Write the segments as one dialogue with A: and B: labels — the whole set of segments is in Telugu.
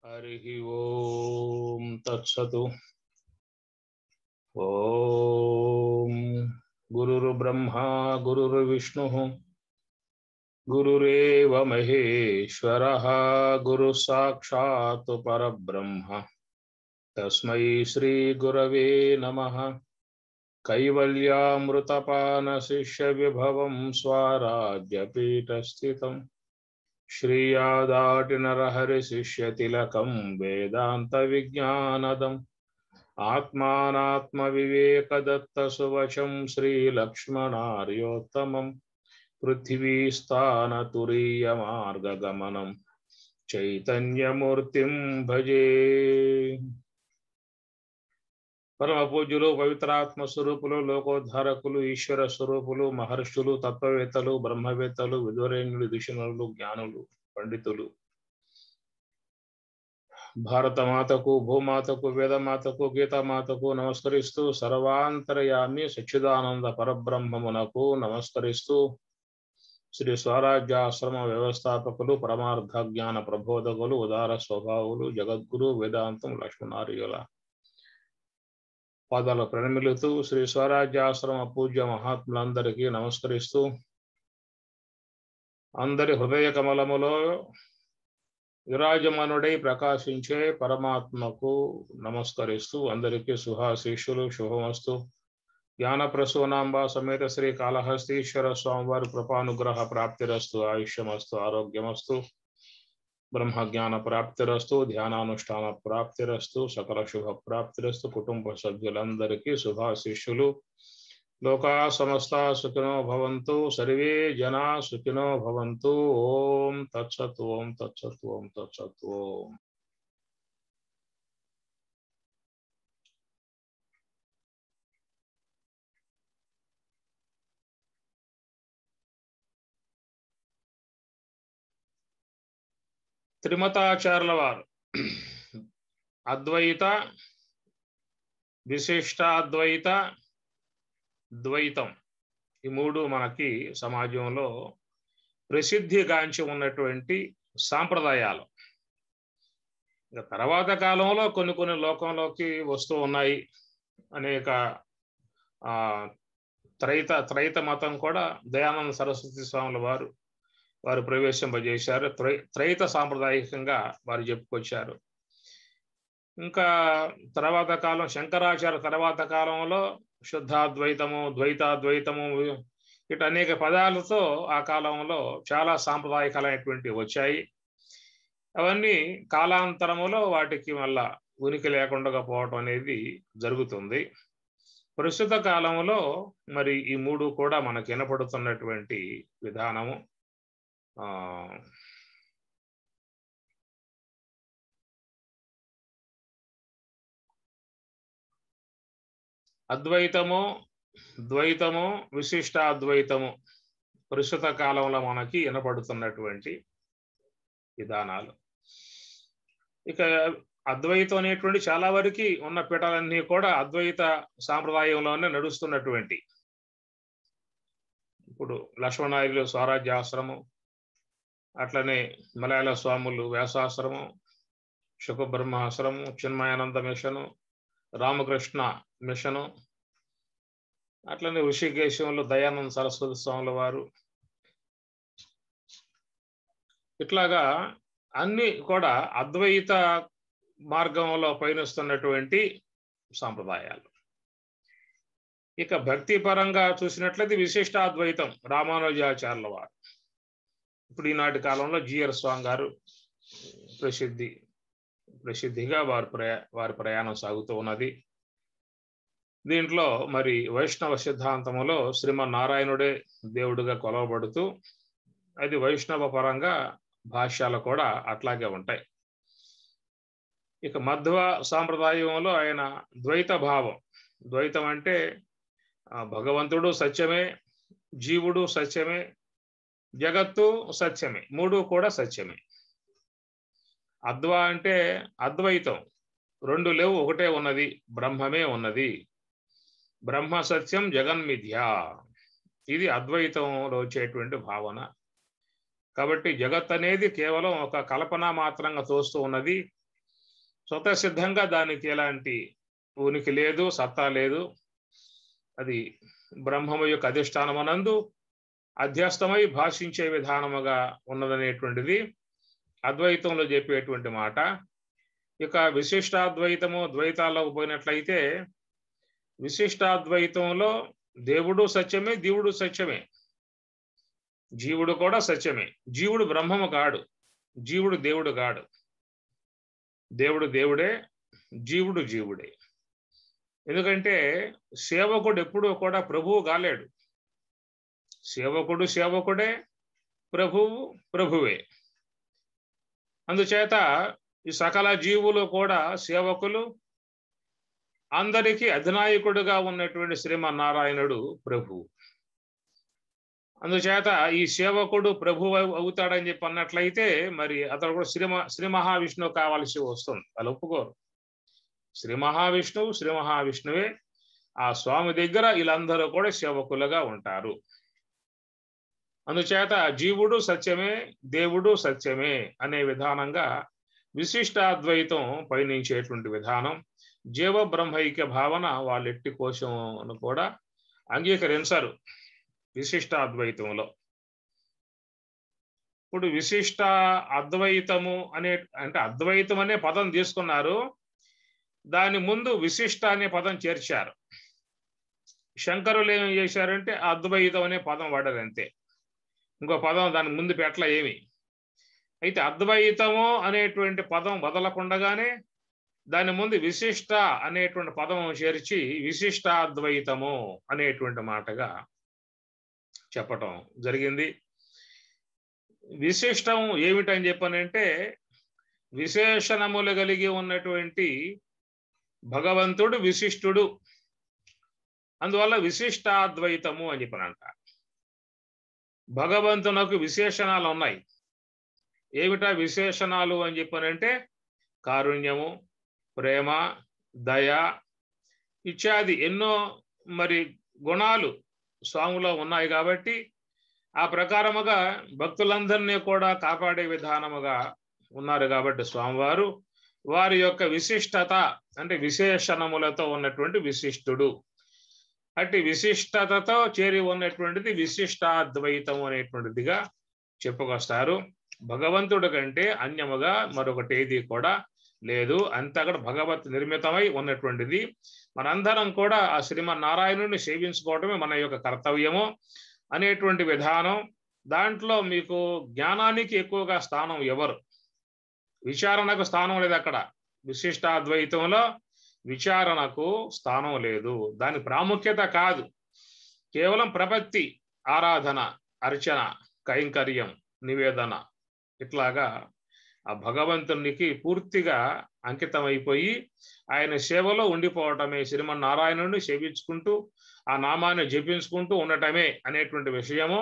A: हरिः ओम तत्सतु। ओम गुरुर्ब्रह्मा गुरुर्विष्णुः गुरुरेव महेश्वरः गुरुः साक्षात् परब्रह्म तस्मै श्री गुरवे नमः। कैवल्यामृतपानशिष्यविभवं स्वाराज्यपीठस्थितम् श्रीयादाटिनरहरिशिष्यतिलकं वेदान्तविज्ञानदम् आत्मानात्मविवेकदत्तसुवचं श्रीलक्ष्मणार्योत्तमं पृथिवीस्थानतुरीयमार्गगमनं चैतन्यमूर्तिं भजे। పరమ పూజ్యులు పవిత్రాత్మ స్వరూపులు లోకోద్ధారకులు ఈశ్వర స్వరూపులు మహర్షులు తత్వవేత్తలు బ్రహ్మవేత్తలు విదురేణులు దిశనులు జ్ఞానులు పండితులు భారతమాతకు భూమాతకు వేదమాతకు గీతామాతకు నమస్కరిస్తూ సర్వాంతర్యామి సచ్చిదానంద పరబ్రహ్మమునకు నమస్కరిస్తూ శ్రీ స్వరాజ్యాశ్రమ వ్యవస్థాపకులు పరమార్థ జ్ఞాన ప్రబోధకులు ఉదార స్వభావులు జగద్గురు వేదాంతం లక్ష్మణార్యుల పాదాల ప్రణమిలుతూ శ్రీ స్వరాజ్యాశ్రమ పూజ్య మహాత్ములందరికీ నమస్కరిస్తూ అందరి హృదయ కమలములో విరాజమానుడై ప్రకాశించే పరమాత్మకు నమస్కరిస్తూ అందరికీ శుభాశీస్సులు శుభమస్తు. జ్ఞాన ప్రసూనాంబ సమేత శ్రీ కాళహస్తీశ్వర స్వామివారి కృపానుగ్రహ ప్రాప్తిరస్తు. ఆయుష్యమస్తు, ఆరోగ్యమస్తు, బ్రహ్మజ్ఞాన ప్రాప్తిరస్తు, ధ్యానానుష్ఠాన ప్రాప్తిరస్తు, సకల శుభ ప్రాప్తిరస్తు. కుటుంబ సభ్యులందరికీ శుభాశిష్యులు. లోకా సమస్త సుఖినో భవంతు, సర్వే జనా సుఖినో భవంతు. ఓం తత్సత్. ఓం తత్సత్. ఓం తత్సత్. ఓం త్రిమతాచార్యుల వారు అద్వైత, విశిష్టాద్వైత, ద్వైతం ఈ మూడు మనకి సమాజంలో ప్రసిద్ధిగాంచి ఉన్నటువంటి సాంప్రదాయాలు. ఇక తర్వాత కాలంలో కొన్ని లోకంలోకి వస్తూ ఉన్నాయి. అనేక త్రైత మతం కూడా దయానంద సరస్వతి స్వాముల వారు ప్రవేశింపజేశారు. త్రైత సాంప్రదాయకంగా వారు చెప్పుకొచ్చారు. ఇంకా తర్వాత కాలం శంకరాచార్య తర్వాత కాలంలో శుద్ధాద్వైతము, ద్వైతాద్వైతము ఇటు అనేక పదాలతో ఆ కాలంలో చాలా సాంప్రదాయకమైనటువంటి వచ్చాయి. అవన్నీ కాలాంతరములో వాటికి మళ్ళా ఉనికి లేకుండా పోవటం అనేది జరుగుతుంది. ప్రస్తుత కాలంలో మరి ఈ మూడు కూడా మనకు వినపడుతున్నటువంటి విధానము అద్వైతము, ద్వైతము, విశిష్టాద్వైతము ప్రస్తుత కాలంలో మనకి వినపడుతున్నటువంటి విధానాలు. ఇక అద్వైతం అనేటువంటి చాలా వరకు ఉన్న పీఠాలన్నీ కూడా అద్వైత సాంప్రదాయంలోనే నడుస్తున్నటువంటి. ఇప్పుడు లక్ష్మణార్యులు స్వరాజ్యాశ్రమం, అట్లనే మలయాళ స్వాములు వ్యాసాశ్రమం, శుకబ్రహ్మాశ్రమం, చిన్మయానంద మిషను, రామకృష్ణ మిషను, అట్లనే ఋషికేశంలో దయానంద సరస్వతి స్వాముల వారు, ఇట్లాగా అన్ని కూడా అద్వైత మార్గంలో పయనిస్తున్నటువంటి సాంప్రదాయాలు. ఇక భక్తి పరంగా చూసినట్లయితే విశిష్టాద్వైతం రామానుజాచార్యుల వారు. ఇప్పుడు ఈనాటి కాలంలో జిఆర్ స్వామి గారు ప్రసిద్ధిగా వారి ప్రయాణం సాగుతూ ఉన్నది. దీంట్లో మరి వైష్ణవ సిద్ధాంతములో శ్రీమన్నారాయణుడే దేవుడిగా కొలవబడుతూ అది వైష్ణవ పరంగా భాష్యాలు కూడా అట్లాగే ఉంటాయి. ఇక మధ్వ సాంప్రదాయంలో ఆయన ద్వైత భావం. ద్వైతం అంటే భగవంతుడు సత్యమే, జీవుడు సత్యమే, జగత్తు సత్యమే, మూడు కూడా సత్యమే. అద్వ అంటే అద్వైతం, రెండు లేవు, ఒకటే ఉన్నది, బ్రహ్మమే ఉన్నది, బ్రహ్మ సత్యం జగన్మిథ్య. ఇది అద్వైతంలో వచ్చేటువంటి భావన. కాబట్టి జగత్ అనేది కేవలం ఒక కల్పన మాత్రంగా తోస్తూ ఉన్నది, స్వతసిద్ధంగా దానికి ఎలాంటి ఉనికి లేదు, సత్తా లేదు. అది బ్రహ్మము యొక్క అధిష్టానమనందు అధ్యస్థమై భాషించే విధానముగా ఉన్నదనేటువంటిది అద్వైతంలో చెప్పేటువంటి మాట. ఇక విశిష్టాద్వైతము ద్వైతాల్లోకి పోయినట్లయితే విశిష్టాద్వైతంలో దేవుడు సత్యమే, జీవుడు సత్యమే, జీవుడు కూడా సత్యమే. జీవుడు బ్రహ్మము కాడు, జీవుడు దేవుడు కాడు. దేవుడు దేవుడే, జీవుడు జీవుడే. ఎందుకంటే సేవకుడు ఎప్పుడూ కూడా ప్రభువు కాలేడు. సేవకుడు సేవకుడే, ప్రభువు ప్రభువే. అందుచేత ఈ సకల జీవులు కూడా సేవకులు, అందరికీ అధినాయకుడుగా ఉన్నటువంటి శ్రీమన్నారాయణుడు ప్రభువు. అందుచేత ఈ సేవకుడు ప్రభువు అవుతాడని చెప్పి అన్నట్లయితే మరి అతడు కూడా శ్రీ మహావిష్ణువు కావాల్సి వస్తుంది. వాళ్ళు ఒప్పుకోరు. శ్రీ మహావిష్ణువే ఆ స్వామి దగ్గర వీళ్ళందరూ కూడా సేవకులుగా ఉంటారు. అందుచేత జీవుడు సత్యమే, దేవుడు సత్యమే అనే విధానంగా విశిష్టాద్వైతం పయనించేటువంటి విధానం. జీవ బ్రహ్మైక్య భావన వాళ్ళు ఎట్టి కోశం కూడా అంగీకరించరు విశిష్టాద్వైతంలో. ఇప్పుడు విశిష్ట అద్వైతము అంటే అద్వైతం అనే పదం తీసుకున్నారు, దాని ముందు విశిష్ట అనే పదం చేర్చారు. శంకరులు ఏం చేశారంటే అద్వైతం అనే పదం వాడారు అంతే, ఇంకో పదం దాని ముందు పెట్టల ఏమి. అయితే అద్వైతము అనేటువంటి పదం వదలకుండగానే దాని ముందు విశిష్ట అనేటువంటి పదం చేర్చి విశిష్టాద్వైతము అనేటువంటి మాటగా చెప్పటం జరిగింది. విశిష్టం ఏమిటని చెప్పనంటే విశేషణములు కలిగి ఉన్నటువంటి భగవంతుడు విశిష్టుడు, అందువల్ల విశిష్టాద్వైతము అని చెప్పనంట. భగవంతునకు విశేషణాలు ఉన్నాయి. ఏమిటా విశేషణాలు అని చెప్పనంటే కారుణ్యము, ప్రేమ, దయ ఇత్యాది ఎన్నో మరి గుణాలు స్వామిలో ఉన్నాయి. కాబట్టి ఆ ప్రకారముగా భక్తులందరినీ కూడా కాపాడే విధానముగా ఉన్నారు. కాబట్టి స్వామివారు వారి యొక్క విశిష్టత అంటే విశేషణములతో ఉన్నటువంటి విశిష్టుడు. అట్టి విశిష్టతతో చేరి ఉన్నటువంటిది విశిష్టాద్వైతం అనేటువంటిదిగా చెప్పుకొస్తారు. భగవంతుడి కంటే అన్యముగా మరొకటి ఏది కూడా లేదు, అంతా కూడా భగవత్ నిర్మితమై ఉన్నటువంటిది. మనందరం కూడా ఆ శ్రీమన్నారాయణుడిని సేవించుకోవటమే మన యొక్క కర్తవ్యము అనేటువంటి విధానం. దాంట్లో మీకు జ్ఞానానికి ఎక్కువగా స్థానం ఎవరు, విచారణకు స్థానం లేదు. అక్కడ విశిష్టాద్వైతంలో విచారణకు స్థానం లేదు, దాని ప్రాముఖ్యత కాదు. కేవలం ప్రపత్తి, ఆరాధన, అర్చన, కైంకర్యం, నివేదన ఇట్లాగా ఆ భగవంతునికి పూర్తిగా అంకితమైపోయి ఆయన సేవలో ఉండిపోవటమే, శ్రీమన్నారాయణుడిని సేవించుకుంటూ ఆ నామాన్ని జపించుకుంటూ ఉండటమే అనేటువంటి విషయము.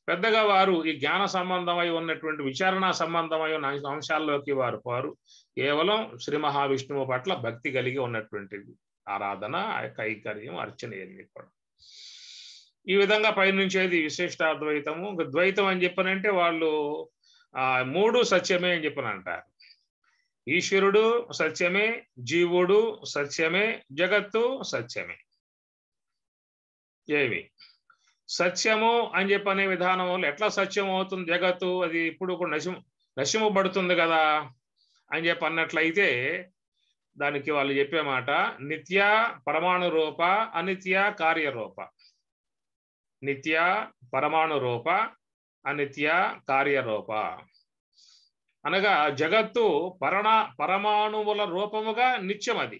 A: పెద్దగా వారు ఈ జ్ఞాన సంబంధమై ఉన్నటువంటి విచారణ సంబంధమై ఉన్న అంశాల్లోకి వారు కేవలం శ్రీ మహావిష్ణువు పట్ల భక్తి కలిగి ఉన్నటువంటిది ఆరాధన, కైంకర్యం, అర్చన ఇవన్నీ కూడా. ఈ విధంగా పయనించేది విశిష్టాద్వైతము. ద్వైతం అని చెప్పనంటే వాళ్ళు మూడు సత్యమే అని చెప్పనంటారు. ఈశ్వరుడు సత్యమే, జీవుడు సత్యమే, జగత్తు సత్యమే. ఏమి సత్యము అని చెప్పనే విధానం వల్ల ఎట్లా సత్యం అవుతుంది జగత్తు? అది ఇప్పుడు కూడా నశింపబడుతుంది కదా అని చెప్పి అన్నట్లయితే దానికి వాళ్ళు చెప్పే మాట నిత్య పరమాణు రూప, అనిత్య కార్యరూప. నిత్య పరమాణు రూప, అనిత్య కార్యరూప అనగా జగత్తు పరమాణువుల రూపముగా నిత్యం. అది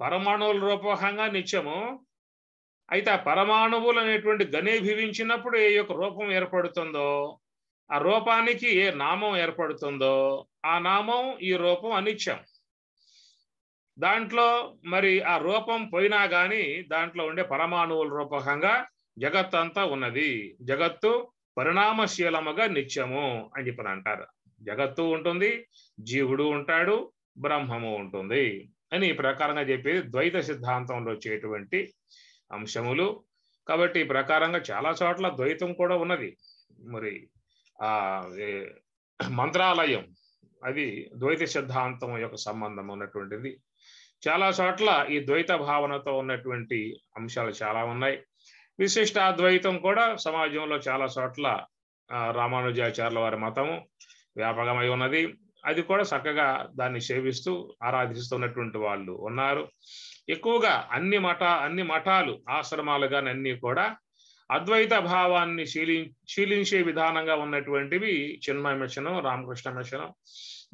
A: పరమాణువుల రూపంగా నిత్యము. అయితే ఆ పరమాణువులు అనేటువంటి ఘనీభవించినప్పుడు ఏ యొక్క రూపం ఏర్పడుతుందో, ఆ రూపానికి ఏ నామం ఏర్పడుతుందో ఆ నామం ఈ రూపం అనిత్యం. దాంట్లో మరి ఆ రూపం పోయినా కానీ దాంట్లో ఉండే పరమాణువుల రూపకంగా జగత్ అంతా ఉన్నది. జగత్తు పరిణామశీలముగా నిత్యము అని చెప్పని అంటారు. జగత్తు ఉంటుంది, జీవుడు ఉంటాడు, బ్రహ్మము ఉంటుంది అని ఈ ప్రకారంగా చెప్పేది ద్వైత సిద్ధాంతంలో వచ్చేటువంటి అంశములు. కాబట్టి ఈ ప్రకారంగా చాలా చోట్ల ద్వైతం కూడా ఉన్నది. మరి ఆ మంత్రాలయం అది ద్వైత సిద్ధాంతం యొక్క సంబంధం ఉన్నటువంటిది. చాలా చోట్ల ఈ ద్వైత భావనతో ఉన్నటువంటి అంశాలు చాలా ఉన్నాయి. విశిష్టాద్వైతం కూడా సమాజంలో చాలా చోట్ల రామానుజాచార్యుల వారి మతము వ్యాపకమై ఉన్నది. అది కూడా చక్కగా దాన్ని సేవిస్తూ ఆరాధిస్తున్నటువంటి వాళ్ళు ఉన్నారు. ఎక్కువగా అన్ని మఠాలు ఆశ్రమాలు కానీ అన్నీ కూడా అద్వైత భావాన్ని శీలించే విధానంగా ఉన్నటువంటివి. చిన్మయ మిషను, రామకృష్ణ మిషను,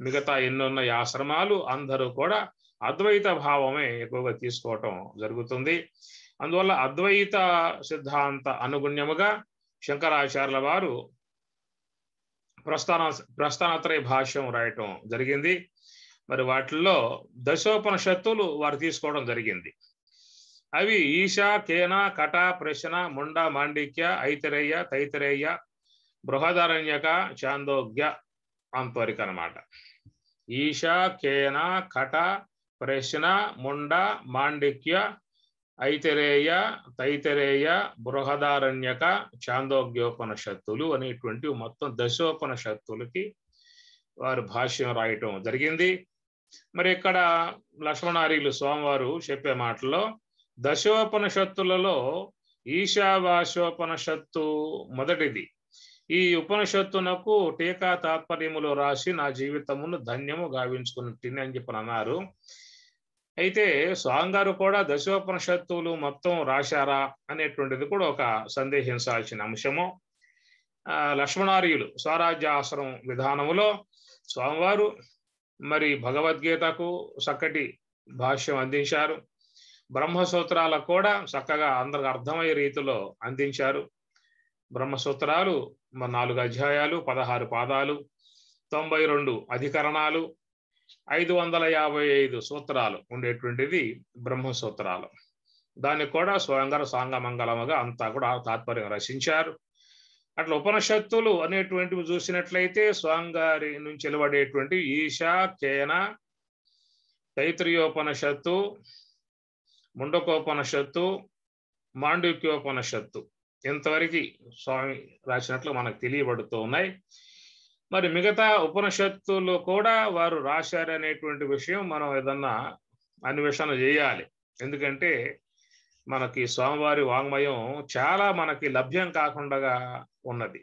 A: మిగతా ఎన్నున్న ఆశ్రమాలు అందరూ కూడా అద్వైత భావమే ఎక్కువగా తీసుకోవటం జరుగుతుంది. అందువల్ల అద్వైత సిద్ధాంత అనుగుణ్యముగా శంకరాచార్యుల వారు ప్రస్థానత్రయ భాష్యం రాయటం జరిగింది. మరి వాటిల్లో దశోపనిషత్తులు వారు తీసుకోవడం జరిగింది. అవి ఈశ, కేన, కట, ప్రశ్న, ముండ, మాండిక్య, ఐతరేయ, తైతరేయ, బృహదారణ్యక, చాందోగ్య అంతవరకు అన్నమాట. ఈశ, కేన, కట, ప్రశ్న, ముండ, మాండిక్య, ఐతరేయ, తైతరేయ, బృహదారణ్యక, చాందోగ్యోపనిషత్తులు అనేటువంటి మొత్తం దశోపనిషత్తులకి వారు భాష్యం రాయటం జరిగింది. మరి ఇక్కడ లక్ష్మణార్యులు స్వామివారు చెప్పే మాటల్లో దశోపనిషత్తులలో ఈశావాస్యోపనిషత్తు మొదటిది. ఈ ఉపనిషత్తునకు టీకా తాత్పర్యములు రాసి నా జీవితమును ధన్యము గావించుకున్నట్టు అని చెప్పి అన్నారు. అయితే స్వామిగారు కూడా దశోపనిషత్తులు మొత్తం రాశారా అనేటువంటిది కూడా ఒక సందేహించాల్సిన అంశము. లక్ష్మణార్యులు స్వరాజ్యాశ్రమం విధానములో స్వామివారు మరి భగవద్గీతకు చక్కటి భాష్యం అందించారు. బ్రహ్మసూత్రాలకు కూడా చక్కగా అందరికి అర్థమయ్యే రీతిలో అందించారు. బ్రహ్మసూత్రాలు 4 అధ్యాయాలు, 16 పాదాలు, 92 అధికరణాలు, 555 సూత్రాలు ఉండేటువంటిది బ్రహ్మసూత్రాలు. దానికి కూడా స్వయంగా సాంగమంగళముగా అంతా కూడా తాత్పర్యం రచించారు. అట్లా ఉపనిషత్తులు అనేటువంటివి చూసినట్లయితే స్వామిగారి నుంచి వెలువడేటువంటి ఈశ, కేన, తైత్రీయోపనిషత్తు, ముండకోపనిషత్తు, మాండూక్యోపనిషత్తు ఇంతవరకు స్వామి రాసినట్లు మనకు తెలియబడుతూ ఉన్నాయి. మరి మిగతా ఉపనిషత్తులు కూడా వారు రాశారనేటువంటి విషయం మనం ఏదన్నా అన్వేషణ చేయాలి. ఎందుకంటే మనకి స్వామివారి వాంగ్మయం చాలా మనకి లభ్యం కాకుండా ఉన్నది.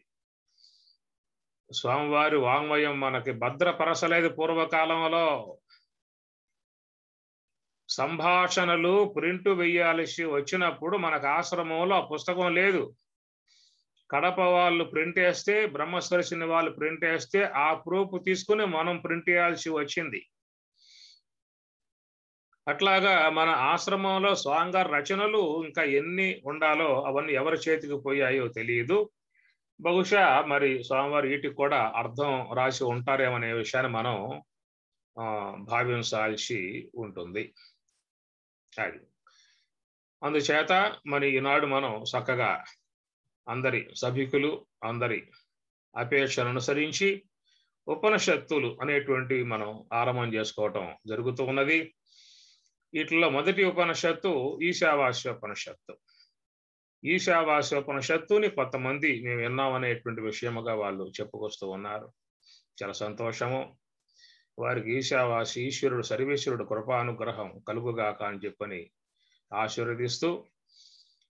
A: స్వామివారి వాంగ్మయం మనకి భద్రపరచలేదు. పూర్వకాలంలో సంభాషణలు ప్రింటు వేయాల్సి వచ్చినప్పుడు మనకు ఆశ్రమంలో ఆ పుస్తకం లేదు. కడప వాళ్ళు ప్రింట్ వేస్తే, బ్రహ్మస్పర్శిని వాళ్ళు ప్రింట్ వేస్తే ఆ ప్రూఫ్ తీసుకుని మనం ప్రింట్ చేయాల్సి వచ్చింది. అట్లాగా మన ఆశ్రమంలో స్వామిగారి రచనలు ఇంకా ఎన్ని ఉండాలో అవన్నీ ఎవరి చేతికి పోయాయో తెలియదు. బహుశా మరి స్వామివారి వీటికి కూడా అర్థం రాసి ఉంటారేమనే విషయాన్ని మనం భావించాల్సి ఉంటుంది. అది అందుచేత మరి ఈనాడు మనం చక్కగా అందరి సభికులు అందరి అపేక్షను అనుసరించి ఉపనిషత్తులు అనేటువంటివి మనం ఆరంభం చేసుకోవటం జరుగుతూ ఉన్నది. వీటిలో మొదటి ఉపనిషత్తు ఈశావాస్యోపనిషత్తు. ఈశావాస్యోపనిషత్తుని కొంతమంది మేము విన్నామనేటువంటి విషయముగా వాళ్ళు చెప్పుకొస్తూ ఉన్నారు. చాలా సంతోషము. వారికి ఈశావాసి ఈశ్వరుడు సర్వేశ్వరుడు కృపానుగ్రహం కలుగుగాక అని చెప్పని ఆశీర్వదిస్తూ,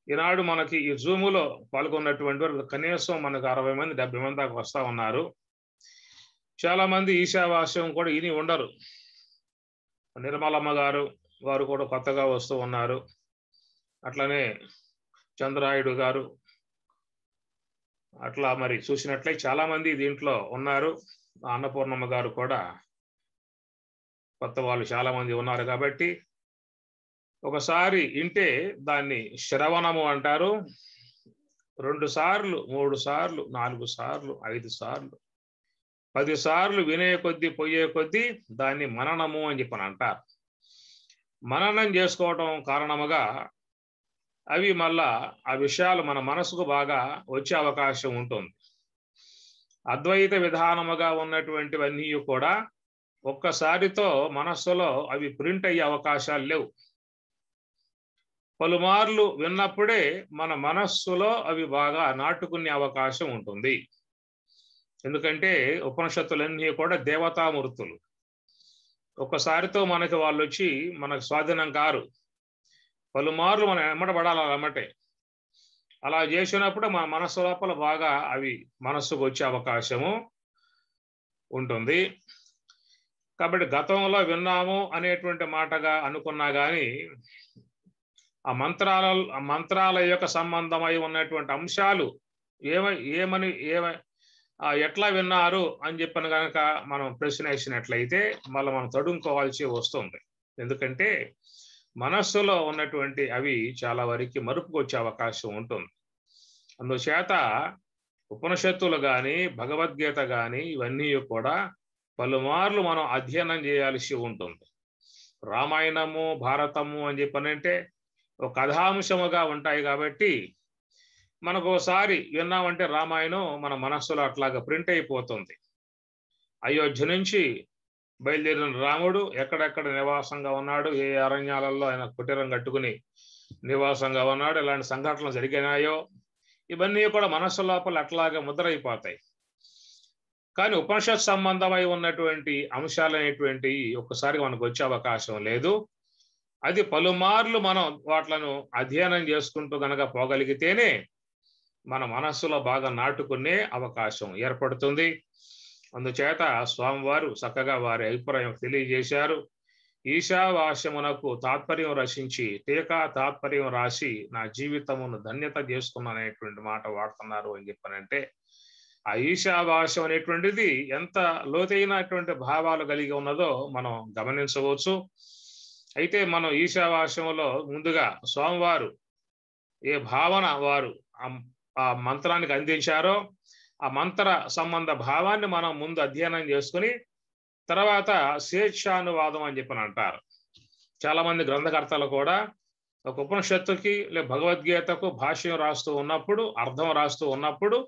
A: ఈనాడు మనకి ఈ జూములో పాల్గొన్నటువంటి వారు కనీసం మనకు 60 మంది 70 మంది దాకా వస్తూ ఉన్నారు. చాలా మంది ఈశావాస్యం కూడా ఇని ఉండరు. నిర్మలమ్మ గారు వారు కూడా కొత్తగా వస్తూ ఉన్నారు. అట్లనే చంద్రాయుడు గారు, అట్లా మరి చూసినట్లే చాలా మంది దీంట్లో ఉన్నారు. అన్నపూర్ణమ్మ గారు కూడా కొత్త వాళ్ళు చాలా మంది ఉన్నారు. కాబట్టి ఒకసారి ఇంటే దాన్ని శ్రవణము అంటారు. 2 సార్లు 3 సార్లు 4 సార్లు 5 సార్లు 10 సార్లు వినే కొద్దీ పోయే కొద్దీ దాన్ని మననము అని చెప్పని అంటారు. మననం చేసుకోవటం కారణముగా అవి మళ్ళా ఆ విషయాలు మన మనసుకు బాగా వచ్చే అవకాశం ఉంటుంది. అద్వైత విధానముగా ఉన్నటువంటివన్నీ కూడా ఒక్కసారితో మనస్సులో అవి ప్రింట్ అయ్యే అవకాశాలు లేవు. పలుమార్లు విన్నప్పుడే మన మనస్సులో అవి బాగా నాటుకునే అవకాశం ఉంటుంది. ఎందుకంటే ఉపనిషత్తులన్నీ కూడా దేవతామూర్తులు. ఒక్కసారితో మనకి వాళ్ళు వచ్చి మనకు స్వాధీనం కారు. పలుమార్లు మనం ఎమ్మటపడాలి అమ్మటే. అలా చేసినప్పుడు మన మనస్సు లోపల బాగా అవి మనస్సుకు వచ్చే అవకాశము ఉంటుంది. కాబట్టి గతంలో విన్నాము అనేటువంటి మాటగా అనుకున్నా కానీ ఆ మంత్రాల యొక్క సంబంధమై ఉన్నటువంటి అంశాలు ఎట్లా విన్నారు అని చెప్పిన కనుక మనం ప్రశ్న వేసినట్లయితే మళ్ళీ మనం తడుముకోవాల్సి వస్తుంది. ఎందుకంటే మనస్సులో ఉన్నటువంటి అవి చాలా వరకు మరుపుకు వచ్చే అవకాశం ఉంటుంది. అందుచేత ఉపనిషత్తులు కానీ భగవద్గీత కానీ ఇవన్నీ కూడా పలుమార్లు మనం అధ్యయనం చేయాల్సి ఉంటుంది. రామాయణము భారతము అని చెప్పనంటే ఒక కథాంశముగా ఉంటాయి కాబట్టి మనకు ఒకసారి విన్నామంటే రామాయణం మన మనస్సులో అట్లాగా ప్రింట్ అయిపోతుంది. అయోధ్య నుంచి బయలుదేరిన రాముడు ఎక్కడెక్కడ నివాసంగా ఉన్నాడు, ఏ అరణ్యాలలో ఆయన కుటీరం కట్టుకుని నివాసంగా ఉన్నాడు, ఇలాంటి సంఘటనలు జరిగినాయో ఇవన్నీ కూడా మనస్సు లోపల అట్లాగా ముద్రైపోతాయి. కానీ ఉపనిషత్ సంబంధమై ఉన్నటువంటి అంశాలు అనేటువంటి ఒక్కసారి మనకు వచ్చే అవకాశం లేదు. అది పలుమార్లు మనం వాట్లను అధ్యయనం చేసుకుంటూ గనక పోగలిగితేనే మన మనస్సులో బాగా నాటుకునే అవకాశం ఏర్పడుతుంది. అందుచేత స్వామివారు చక్కగా వారి అభిప్రాయం తెలియజేశారు. ఈశావాస్యమునకు తాత్పర్యం రచించి టీకా తాత్పర్యం రాసి నా జీవితమును ధన్యత చేసుకున్నాననేటువంటి మాట వాడుతున్నారు అని చెప్పనంటే ఆ ఈశావాస్యం అనేటువంటిది ఎంత లోతైనటువంటి భావాలు కలిగి ఉన్నదో మనం గమనించవచ్చు. అయితే మనం ఈశావాస్యంలో ముందుగా స్వామివారు ఏ భావన వారు ఆ మంత్రానికి అందించారో ఆ మంత్ర సంబంధ భావాన్ని మనం ముందు అధ్యయనం చేసుకుని తర్వాత స్వేచ్ఛానువాదం అని చెప్పని అంటారు. చాలా మంది గ్రంథకర్తలు కూడా ఒక ఉపనిషత్తుకి లేదా భగవద్గీతకు భాష్యం రాస్తూ ఉన్నప్పుడు అర్థం రాస్తూ ఉన్నప్పుడు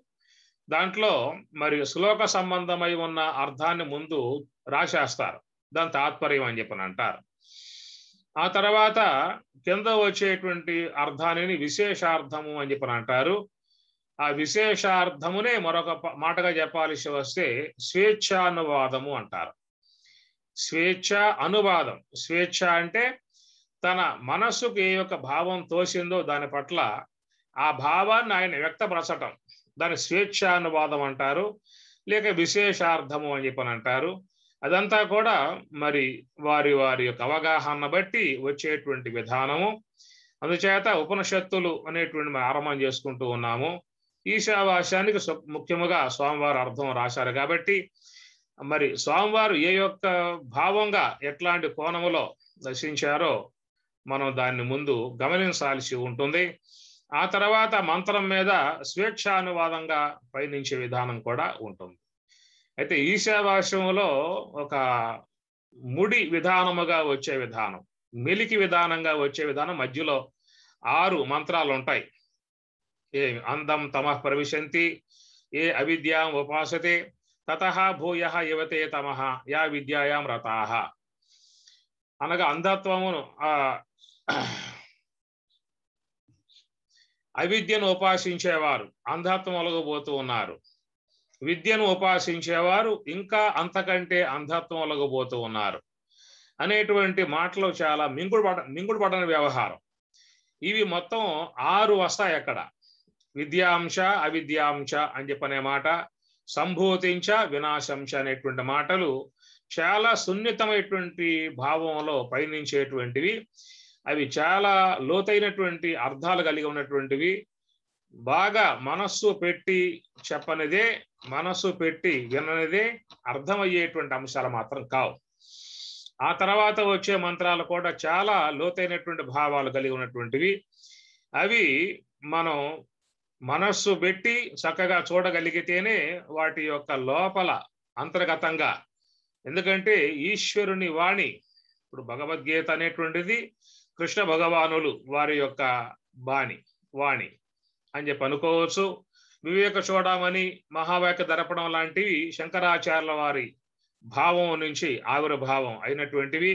A: దాంట్లో మరి శ్లోక సంబంధమై ఉన్న అర్థాన్ని ముందు రాసేస్తారు. దాని తాత్పర్యం అని చెప్పని అంటారు. ఆ తర్వాత కింద వచ్చేటువంటి అర్థాన్ని విశేషార్థము అని చెప్పని అంటారు. ఆ విశేషార్థమునే మరొక మాటగా చెప్పాల్సి వస్తే స్వేచ్ఛానువాదము అంటారు. స్వేచ్ఛ అనువాదం. స్వేచ్ఛ అంటే తన మనస్సుకు ఏ యొక్క భావం తోసిందో దాని పట్ల ఆ భావాన్ని ఆయన వ్యక్తపరచటం, దాని స్వేచ్ఛానువాదం అంటారు, లేక విశేషార్థము అని చెప్పని అంటారు. అదంతా కూడా మరి వారి యొక్క అవగాహన బట్టి వచ్చేటువంటి విధానము. అందుచేత ఉపనిషత్తులు అనేటువంటి మనం ఆరంభం చేసుకుంటూ ఉన్నాము. ఈశావాస్యానికి ముఖ్యముగా స్వామివారు అర్థం రాశారు కాబట్టి మరి స్వామివారు ఏ యొక్క భావంగా ఎట్లాంటి కోణములో దర్శించారో మనం దాన్ని ముందు గమనించాల్సి ఉంటుంది. ఆ తర్వాత మంత్రం మీద స్వేచ్ఛానువాదంగా పయనించే విధానం కూడా ఉంటుంది. అయితే ఈశావాస్యంలో ఒక ముడి విధానముగా వచ్చే విధానం, మెలికి విధానంగా వచ్చే విధానం మధ్యలో 6 మంత్రాలు ఉంటాయి. ఏ అందం తమః ప్రవిశంతి, ఏ అవిద్యాం ఉపాసతే, తతః భూయః యువతే తమః యా విద్యాయాం రతాః. అనగా అంధత్వమును అవిద్యను ఉపాసించేవారు అంధత్వం ఒలగబోతూ ఉన్నారు. విద్యను ఉపాసించేవారు ఇంకా అంతకంటే అంధత్వం ఒలగబోతూ ఉన్నారు అనేటువంటి మాటలు చాలా మింగుడు పడని వ్యవహారం. ఇవి మొత్తం 6 వస్తాయి అక్కడ. విద్యాంశ అవిద్యాంశ అని చెప్పనే మాట, సంభూతించ వినాశంశ అనేటువంటి మాటలు చాలా సున్నితమైనటువంటి భావంలో పయనించేటువంటివి. అవి చాలా లోతైనటువంటి అర్థాలు కలిగి ఉన్నటువంటివి. బాగా మనస్సు పెట్టి చెప్పనిదే, మనస్సు పెట్టి విననిదే అర్థమయ్యేటువంటి అంశాలు మాత్రం కావు. ఆ తర్వాత వచ్చే మంత్రాలు కూడా చాలా లోతైనటువంటి భావాలు కలిగి ఉన్నటువంటివి. అవి మనం మనస్సు పెట్టి చక్కగా చూడగలిగితేనే వాటి యొక్క లోపల అంతర్గతంగా, ఎందుకంటే ఈశ్వరుని వాణి, ఇప్పుడు భగవద్గీత అనేటువంటిది కృష్ణ భగవానులు వారి యొక్క వాణి అని చెప్పి అనుకోవచ్చు. వివేక చూడమని, మహావాక్య దర్పణం లాంటివి శంకరాచార్యుల వారి భావం నుంచి ఆవిర్భావం అయినటువంటివి.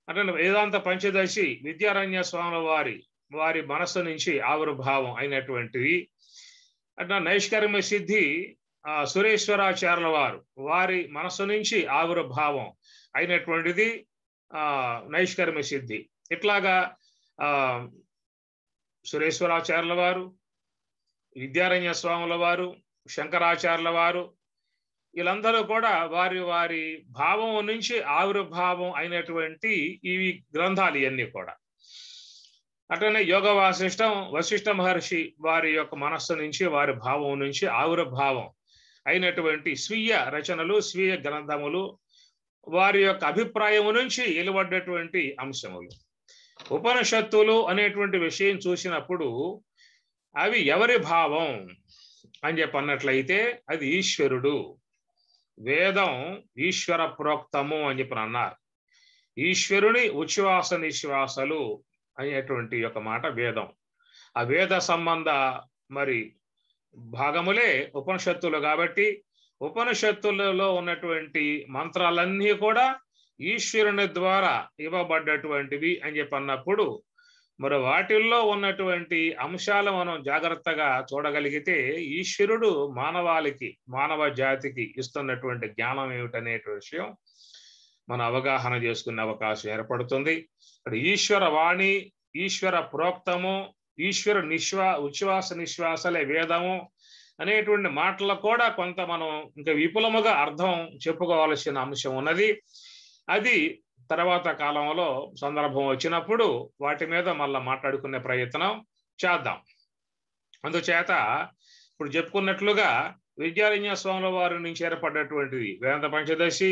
A: అంటే వేదాంత పంచదశి విద్యారణ్య స్వాముల వారి మనస్సు నుంచి ఆవిర్భావం అయినటువంటివి. అట్లా నైష్కర్మ్య సిద్ధి సురేశ్వరాచార్యుల వారి మనస్సు నుంచి ఆవిర్భావం అయినటువంటిది నైష్కర్మ్య సిద్ధి. ఇట్లాగా సురేశ్వరాచార్యుల వారు, విద్యారణ్య స్వాముల వారు, శంకరాచార్యుల వారు, వీళ్ళందరూ కూడా వారి వారి భావం నుంచి ఆవిర్భావం అయినటువంటి ఇవి గ్రంథాలు ఇవన్నీ కూడా. అట్లనే యోగ వాసిష్టం వశిష్ఠ మహర్షి వారి యొక్క మనస్సు నుంచి, వారి భావం నుంచి ఆవిర్భావం అయినటువంటి స్వీయ రచనలు, స్వీయ గ్రంథములు, వారి యొక్క అభిప్రాయం నుంచి వెలువడ్డటువంటి అంశములు. ఉపనిషత్తులు అనేటువంటి విషయం చూసినప్పుడు అవి ఎవరి భావం అని చెప్పి అన్నట్లయితే అది ఈశ్వరుడు. వేదం ఈశ్వర ప్రోక్తము అని చెప్పి అన్నారు. ఈశ్వరుని ఉచ్ఛ్వాస నిశ్వాసలు అనేటువంటి యొక్క మాట వేదం. ఆ వేద సంబంధ మరి భాగములే ఉపనిషత్తులు. కాబట్టి ఉపనిషత్తులలో ఉన్నటువంటి మంత్రాలన్నీ కూడా ఈశ్వరుని ద్వారా ఇవ్వబడ్డటువంటివి అని చెప్పి అన్నప్పుడు మరి వాటిల్లో ఉన్నటువంటి అంశాలు మనం జాగ్రత్తగా చూడగలిగితే ఈశ్వరుడు మానవాళికి, మానవ జాతికి ఇస్తున్నటువంటి జ్ఞానం ఏమిటనేటువంటి విషయం మన అవగాహన చేసుకునే అవకాశం ఏర్పడుతుంది. ఈశ్వర వాణి, ఈశ్వర ప్రోక్తము, ఈశ్వర ఉచ్ఛ్వాస నిశ్వాసలే వేదము అనేటువంటి మాటలు కూడా కొంత మనం ఇంకా విపులముగా అర్థం చెప్పుకోవాల్సిన అంశం ఉన్నది. అది తర్వాత కాలంలో సందర్భం వచ్చినప్పుడు వాటి మీద మళ్ళీ మాట్లాడుకునే ప్రయత్నం చేద్దాం. అందుచేత ఇప్పుడు చెప్పుకున్నట్లుగా విద్యారణ్య స్వాముల వారి నుంచి ఏర్పడినటువంటిది వేదాంత పంచదశి,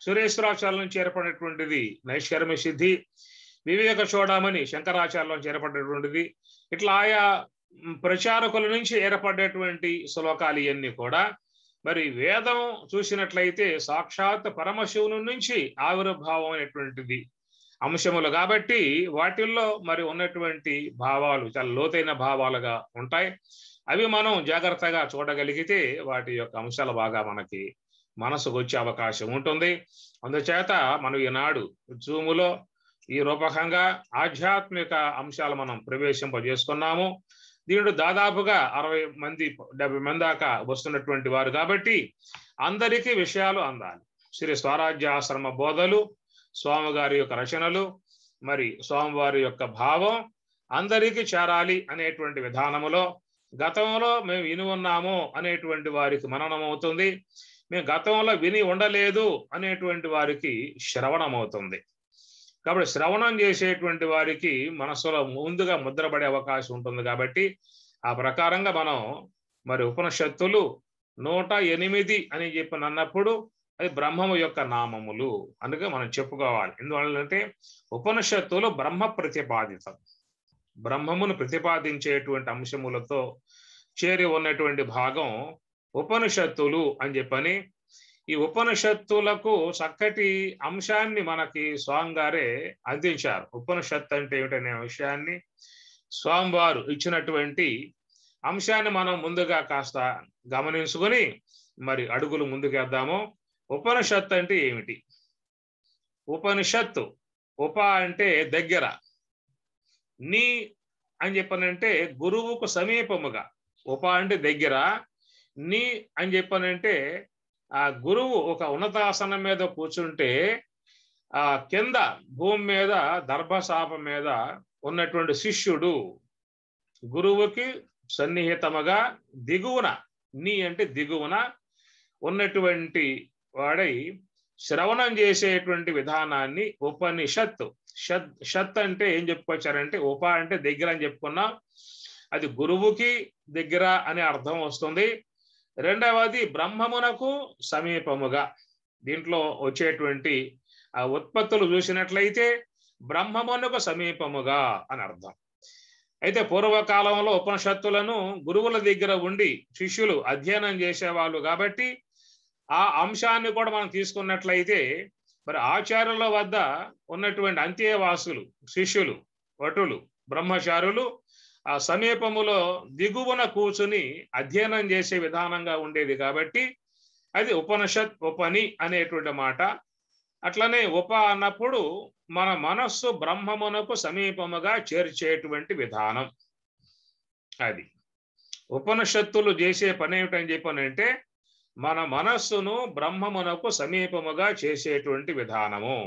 A: సురేశ్వరాచార్యుల నుంచి ఏర్పడినటువంటిది నైష్కర్మ్య సిద్ధి, వివేక చూడమని శంకరాచార్యుల నుంచి ఏర్పడినటువంటిది, ఇట్లా ఆయా ప్రచారకుల నుంచి ఏర్పడేటువంటి శ్లోకాలు ఇవన్నీ కూడా మరి వేదం చూసినట్లయితే సాక్షాత్ పరమశివుని నుంచి ఆవిర్భావం అయినటువంటిది అంశములు. కాబట్టి వాటిల్లో మరి ఉన్నటువంటి భావాలు చాలా లోతైన భావాలుగా ఉంటాయి. అవి మనం జాగ్రత్తగా చూడగలిగితే వాటి యొక్క అంశాలు బాగా మనకి మనసుకు వచ్చే అవకాశం ఉంటుంది. అందుచేత మనం ఈనాడు జూములో ఈ రూపకంగా ఆధ్యాత్మిక అంశాలు మనం ప్రవేశింపజేసుకున్నాము. దీంట్లో దాదాపుగా 60 మంది 70 మంది దాకా వస్తున్నటువంటి వారు కాబట్టి అందరికీ విషయాలు అందాలి. శ్రీ స్వరాజ్య ఆశ్రమ బోధలు, స్వామివారి యొక్క రచనలు, మరి స్వామివారి యొక్క భావం అందరికీ చేరాలి అనేటువంటి విధానములో గతంలో మేము విని ఉన్నాము అనేటువంటి వారికి మననం అవుతుంది, మేము గతంలో విని ఉండలేదు అనేటువంటి వారికి శ్రవణం అవుతుంది. కాబట్టి శ్రవణం చేసేటువంటి వారికి మనసులో ముందుగా ముద్రపడే అవకాశం ఉంటుంది. కాబట్టి ఆ ప్రకారంగా మనం మరి ఉపనిషత్తులు 108 అని చెప్పి అన్నప్పుడు అది బ్రహ్మము యొక్క నామములు అందుకే మనం చెప్పుకోవాలి. ఎందువల్లంటే ఉపనిషత్తులు బ్రహ్మ ప్రతిపాదితం, బ్రహ్మమును ప్రతిపాదించేటువంటి అంశములతో చేరి ఉన్నటువంటి భాగం ఉపనిషత్తులు అని చెప్పని. ఈ ఉపనిషత్తులకు చక్కటి అంశాన్ని మనకి స్వామివారే అందించారు. ఉపనిషత్తు అంటే ఏమిటనే విషయాన్ని స్వామివారు ఇచ్చినటువంటి అంశాన్ని మనం ముందుగా కాస్త గమనించుకొని మరి అడుగులు ముందుకేద్దాము. ఉపనిషత్తు అంటే ఏమిటి? ఉపనిషత్తు, ఉప అంటే దగ్గర, నీ అని చెప్పనంటే గురువుకు సమీపముగా. ఉప అంటే దగ్గర, నీ అని చెప్పనంటే ఆ గురువు ఒక ఉన్నతాసనం మీద కూర్చుంటే ఆ కింద భూమి మీద దర్భశాప మీద ఉన్నటువంటి శిష్యుడు గురువుకి సన్నిహితముగా దిగువన, నీ అంటే దిగువన ఉన్నటువంటి వాడై శ్రవణం చేసేటువంటి విధానాన్ని ఉపనిషత్తు. షత్ అంటే ఏం చెప్పుకొచ్చారంటే ఉప అంటే దగ్గర అని చెప్పుకున్నాం, అది గురువుకి దగ్గర అనే అర్థం వస్తుంది. రెండవది బ్రహ్మమునకు సమీపముగా. దీంట్లో వచ్చేటువంటి ఆ ఉత్పత్తులు చూసినట్లయితే బ్రహ్మమునకు సమీపముగా అని అర్థం. అయితే పూర్వకాలంలో ఉపనిషత్తులను గురువుల దగ్గర ఉండి శిష్యులు అధ్యయనం చేసేవాళ్ళు కాబట్టి ఆ అంశాన్ని కూడా మనం తీసుకున్నట్లయితే మరి ఆచార్యుల వద్ద ఉన్నటువంటి అంత్యవాసులు, శిష్యులు, వటులు, బ్రహ్మచారులు ఆ సమీపములో దిగువన కూర్చుని అధ్యయనం చేసే విధానంగా ఉండేది కాబట్టి అది ఉపనిషత్, ఉపని అనేటువంటి మాట. అట్లనే ఉప అన్నప్పుడు మన మనస్సు బ్రహ్మమునకు సమీపముగా చేర్చేటువంటి విధానం అది. ఉపనిషత్తులు చేసే పని ఏమిటని చెప్పానంటే మన మనస్సును బ్రహ్మమునకు సమీపముగా చేసేటువంటి విధానము.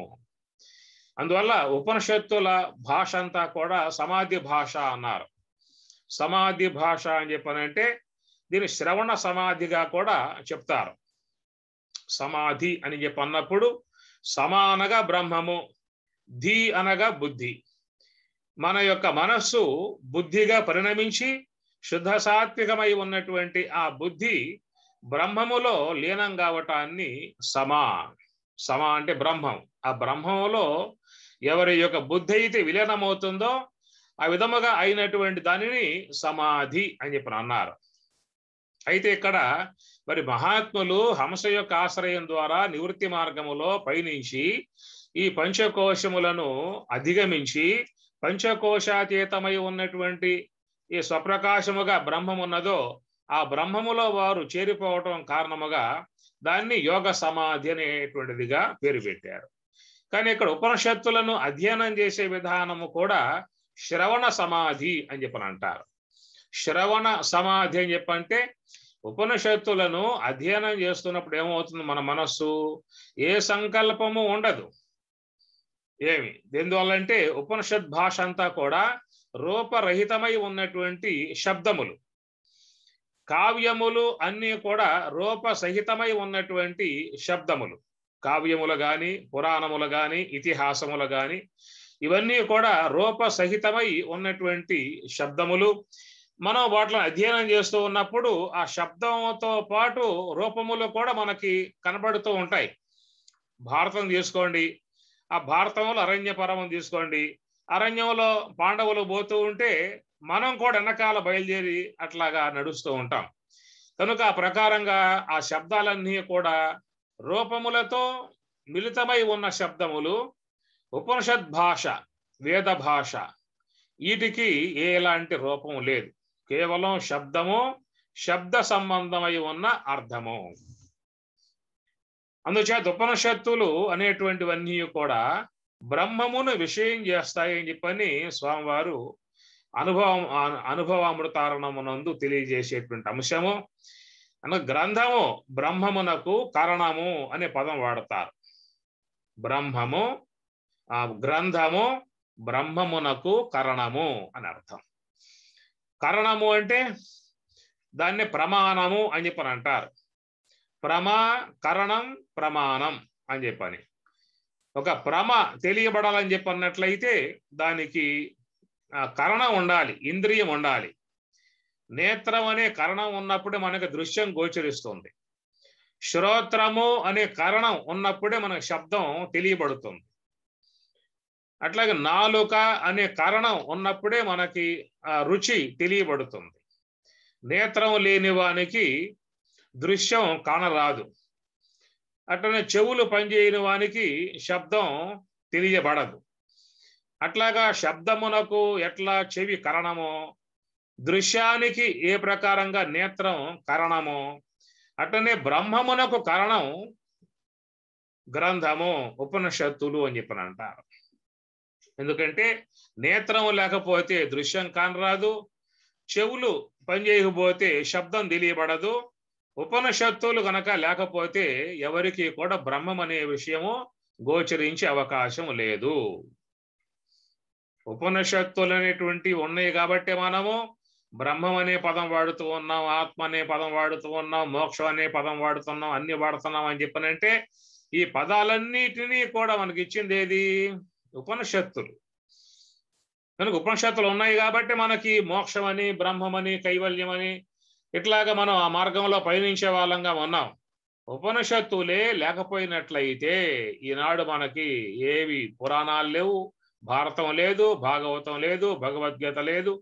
A: అందువల్ల ఉపనిషత్తుల భాష అంతా కూడా సమాధి భాష అన్నారు. సమాధి భాష అని చెప్పానంటే దీని శ్రవణ సమాధిగా కూడా చెప్తారు. సమాధి అని చెప్పన్నప్పుడు సమానగా బ్రహ్మము, ధి అనగా బుద్ధి. మన యొక్క మనస్సు బుద్ధిగా పరిణమించి శుద్ధ సాత్వికమై ఉన్నటువంటి ఆ బుద్ధి బ్రహ్మములో లీనం కావటాన్ని సమా అంటే బ్రహ్మం. ఆ బ్రహ్మములో ఎవరి యొక్క బుద్ధి అయితే విలీనమవుతుందో ఆ విధముగా అయినటువంటి దానిని సమాధి అని చెప్పి అన్నారు. అయితే ఇక్కడ మరి మహాత్ములు హంస యొక్క ఆశ్రయం ద్వారా నివృత్తి మార్గములో పయనించి ఈ పంచకోశములను అధిగమించి పంచకోశాతీతమై ఉన్నటువంటి ఈ స్వప్రకాశముగా బ్రహ్మమున్నదో ఆ బ్రహ్మములో వారు చేరిపోవటం కారణముగా దాన్ని యోగ సమాధి అనేటువంటిదిగా పేరు పెట్టారు. కానీ ఇక్కడ ఉపనిషత్తులను అధ్యయనం చేసే విధానము కూడా శ్రవణ సమాధి అని చెప్పని అంటారు. శ్రవణ సమాధి అని చెప్పంటే ఉపనిషత్తులను అధ్యయనం చేస్తున్నప్పుడు ఏమవుతుంది, మన మనస్సు ఏ సంకల్పము ఉండదు. ఏమి ఎందువల్లంటే ఉపనిషత్ భాష అంతా కూడా రూపరహితమై ఉన్నటువంటి శబ్దములు, కావ్యములు అన్నీ కూడా రూపసహితమై ఉన్నటువంటి శబ్దములు. కావ్యములు గాని పురాణములు గాని ఇతిహాసములు గాని ఇవన్నీ కూడా రూపసహితమై ఉన్నటువంటి శబ్దములు. మనం వాటిని అధ్యయనం చేస్తూ ఉన్నప్పుడు ఆ శబ్దంతో పాటు రూపములు కూడా మనకి కనబడుతూ ఉంటాయి. భారతం తీసుకోండి, ఆ భారతంలో అరణ్య పర్వం తీసుకోండి, అరణ్యంలో పాండవులు పోతూ ఉంటే మనం కూడా వెనకాల బయలుదేరి అట్లాగా నడుస్తూ ఉంటాం. కనుక ఆ ప్రకారంగా ఆ శబ్దాలన్నీ కూడా రూపములతో మిళితమై ఉన్న శబ్దములు. ఉపనిషద్ భాష, వేద భాష, వీటికి ఎలాంటి రూపం లేదు, కేవలం శబ్దము, శబ్ద సంబంధమై ఉన్న అర్థము. అందుచేత ఉపనిషత్తులు అనేటువంటివన్నీ కూడా బ్రహ్మమును విషయం చేస్తాయి అని చెప్పని స్వామివారు అనుభవామృతారణమునందు తెలియజేసేటువంటి అంశము. అనగా గ్రంథము బ్రహ్మమునకు కారణము అనే పదం వాడతారు. బ్రహ్మము, గ్రంథము బ్రహ్మమునకు కరణము అని అర్థం. కరణము అంటే దాన్ని ప్రమాణము అని చెప్పని అంటారు. కరణం ప్రమాణం అని చెప్పని. ఒక తెలియబడాలని చెప్పన్నట్లయితే దానికి కరణం ఉండాలి, ఇంద్రియం ఉండాలి. నేత్రం అనే కరణం ఉన్నప్పుడే మనకు దృశ్యం గోచరిస్తుంది. శ్రోత్రము అనే కరణం ఉన్నప్పుడే మనకు శబ్దం తెలియబడుతుంది. అట్లాగే నాలుక అనే కారణం ఉన్నప్పుడే మనకి రుచి తెలియబడుతుంది. నేత్రం లేని వానికి దృశ్యం కానరాదు. అట్లనే చెవులు పనిచేయని వానికి శబ్దం తెలియబడదు. అట్లాగా శబ్దమునకు ఎట్లా చెవి కరణమో, దృశ్యానికి ఏ ప్రకారంగా నేత్రం కరణమో, అట్లనే బ్రహ్మమునకు కారణం గ్రంథము, ఉపనిషత్తులు అని చెప్పని అంటారు. ఎందుకంటే నేత్రం లేకపోతే దృశ్యం కానరాదు, చెవులు పనిచేయకపోతే శబ్దం తెలియబడదు. ఉపనిషత్తులు గనక లేకపోతే ఎవరికి కూడా బ్రహ్మం అనే విషయము గోచరించే అవకాశం లేదు. ఉపనిషత్తులు అనేటువంటివి ఉన్నాయి కాబట్టి మనము బ్రహ్మం అనే పదం వాడుతూ ఉన్నాం, ఆత్మ అనే పదం వాడుతూ ఉన్నాం, మోక్షం అనే పదం వాడుతున్నాం, అన్ని వాడుతున్నాం అని చెప్పనంటే ఈ పదాలన్నిటినీ కూడా మనకి ఇచ్చింది ఏది? ఉపనిషత్తులు. కనుక ఉపనిషత్తులు ఉన్నాయి కాబట్టి మనకి మోక్షం అని, బ్రహ్మమని, కైవల్యం అని ఇట్లాగా మనం ఆ మార్గంలో పయనించే వాళ్ళంగా ఉన్నాం. ఉపనిషత్తులే లేకపోయినట్లయితే ఈనాడు మనకి ఏవి పురాణాలు లేవు, భారతం లేదు, భాగవతం లేదు, భగవద్గీత లేదు,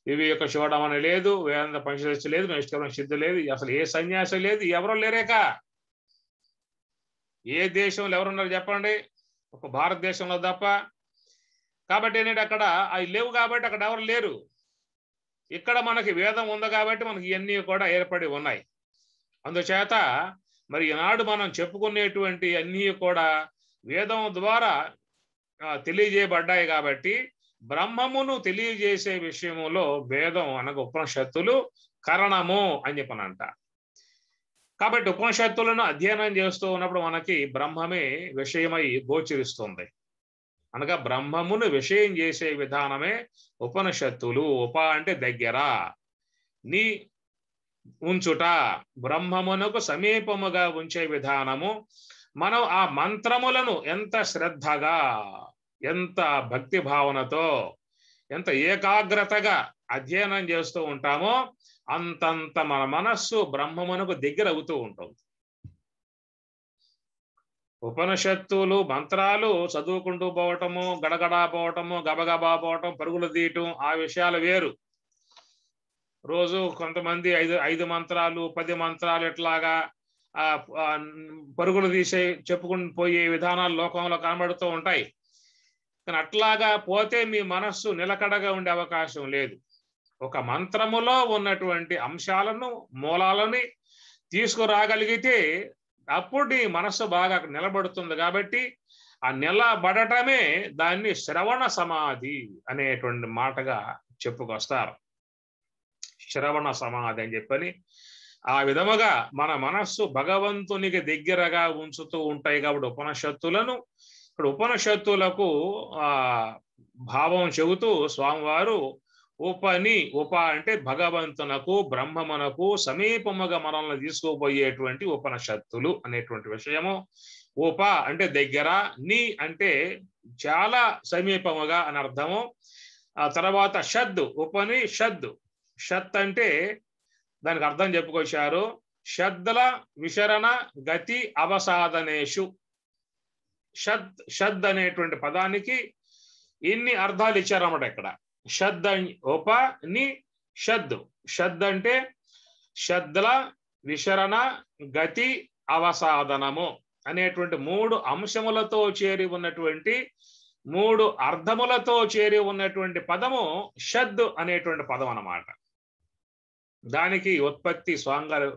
A: వివేక చూడమని లేదు, వేదాంత పంచదశ లేదు, నైష్కర్మ సిద్ధి లేదు, అసలు ఏ సన్యాసి లేదు, ఎవరు లేరేక. ఏ దేశంలో ఎవరున్నారు చెప్పండి? ఒక భారతదేశంలో తప్ప. కాబట్టి ఏంటంటే అక్కడ అవి లేవు కాబట్టి అక్కడ ఎవరు లేరు. ఇక్కడ మనకి వేదం ఉంది కాబట్టి మనకి ఇవన్నీ కూడా ఏర్పడి ఉన్నాయి. అందుచేత మరి ఈనాడు మనం చెప్పుకునేటువంటి అన్నీ కూడా వేదం ద్వారా తెలియజేయబడ్డాయి కాబట్టి బ్రహ్మమును తెలియజేసే విషయంలో వేదం అనగా ఉపనిషత్తులు కరణము అని చెప్పనంట. కాబట్టి ఉపనిషత్తులను అధ్యయనం చేస్తూ ఉన్నప్పుడు మనకి బ్రహ్మమే విషయమై గోచరిస్తుంది. అనగా బ్రహ్మమును విషయం చేసే విధానమే ఉపనిషత్తులు. ఉప అంటే దగ్గర, నీ ఉంచుట, బ్రహ్మమునకు సమీపముగా ఉంచే విధానము. మనం ఆ మంత్రములను ఎంత శ్రద్ధగా, ఎంత భక్తి భావనతో, ఎంత ఏకాగ్రతగా అధ్యయనం చేస్తూ ఉంటామో అంతంత మన మనస్సు బ్రహ్మమునకు దగ్గర అవుతూ ఉంటుంది. ఉపనిషత్తులు మంత్రాలు చదువుకుంటూ పోవటము, గడగడా పోవటము, గబగబా పోవటం, పరుగులు తీయటం, ఆ విషయాలు వేరు. రోజు కొంతమంది 5 మంత్రాలు 10 మంత్రాలు ఇట్లాగా పరుగులు తీసే చెప్పుకుని పోయే విధానాలు లోకంలో కనబడుతూ ఉంటాయి. కానీ అట్లాగా పోతే మీ మనస్సు నిలకడగా ఉండే అవకాశం లేదు. ఒక మంత్రములో ఉన్నటువంటి అంశాలను, మూలాలని తీసుకురాగలిగితే అప్పుడు నీ మనస్సు బాగా నిలబడుతుంది. కాబట్టి ఆ నిలబడటమే దాన్ని శ్రవణ సమాధి అనేటువంటి మాటగా చెప్పుకొస్తారు. శ్రవణ సమాధి అని చెప్పని ఆ విధముగా మన మనస్సు భగవంతునికి దగ్గరగా ఉంచుతూ ఉంటాయి. కాబట్టి ఉపనిషత్తులను ఇక్కడ ఉపనిషత్తులకు భావం చెబుతూ స్వామివారు ఉప అంటే భగవంతునకు, బ్రహ్మమునకు సమీపముగా మనల్ని తీసుకుపోయేటువంటి ఉపనిషత్తులు అనేటువంటి విషయము. ఉప అంటే దగ్గర, నీ అంటే చాలా సమీపముగా అని అర్థము. ఆ తర్వాత షద్, ఉపని షద్. షత్ అంటే దానికి అర్థం చెప్పుకొచ్చారు. షద్ల విశరణ గతి అవసాదనేషు. షద్ అనేటువంటి పదానికి ఇన్ని అర్థాలు ఇచ్చారన్నమాట ఇక్కడ. షద్ ఉప ని షద్. షద్ అంటే షద్ల విశరణ గతి అవసాదనము అనేటువంటి 3 అంశములతో చేరి ఉన్నటువంటి, 3 అర్థములతో చేరి ఉన్నటువంటి పదము షద్ అనేటువంటి పదం అన్నమాట. దానికి ఉత్పత్తి స్వామిగారు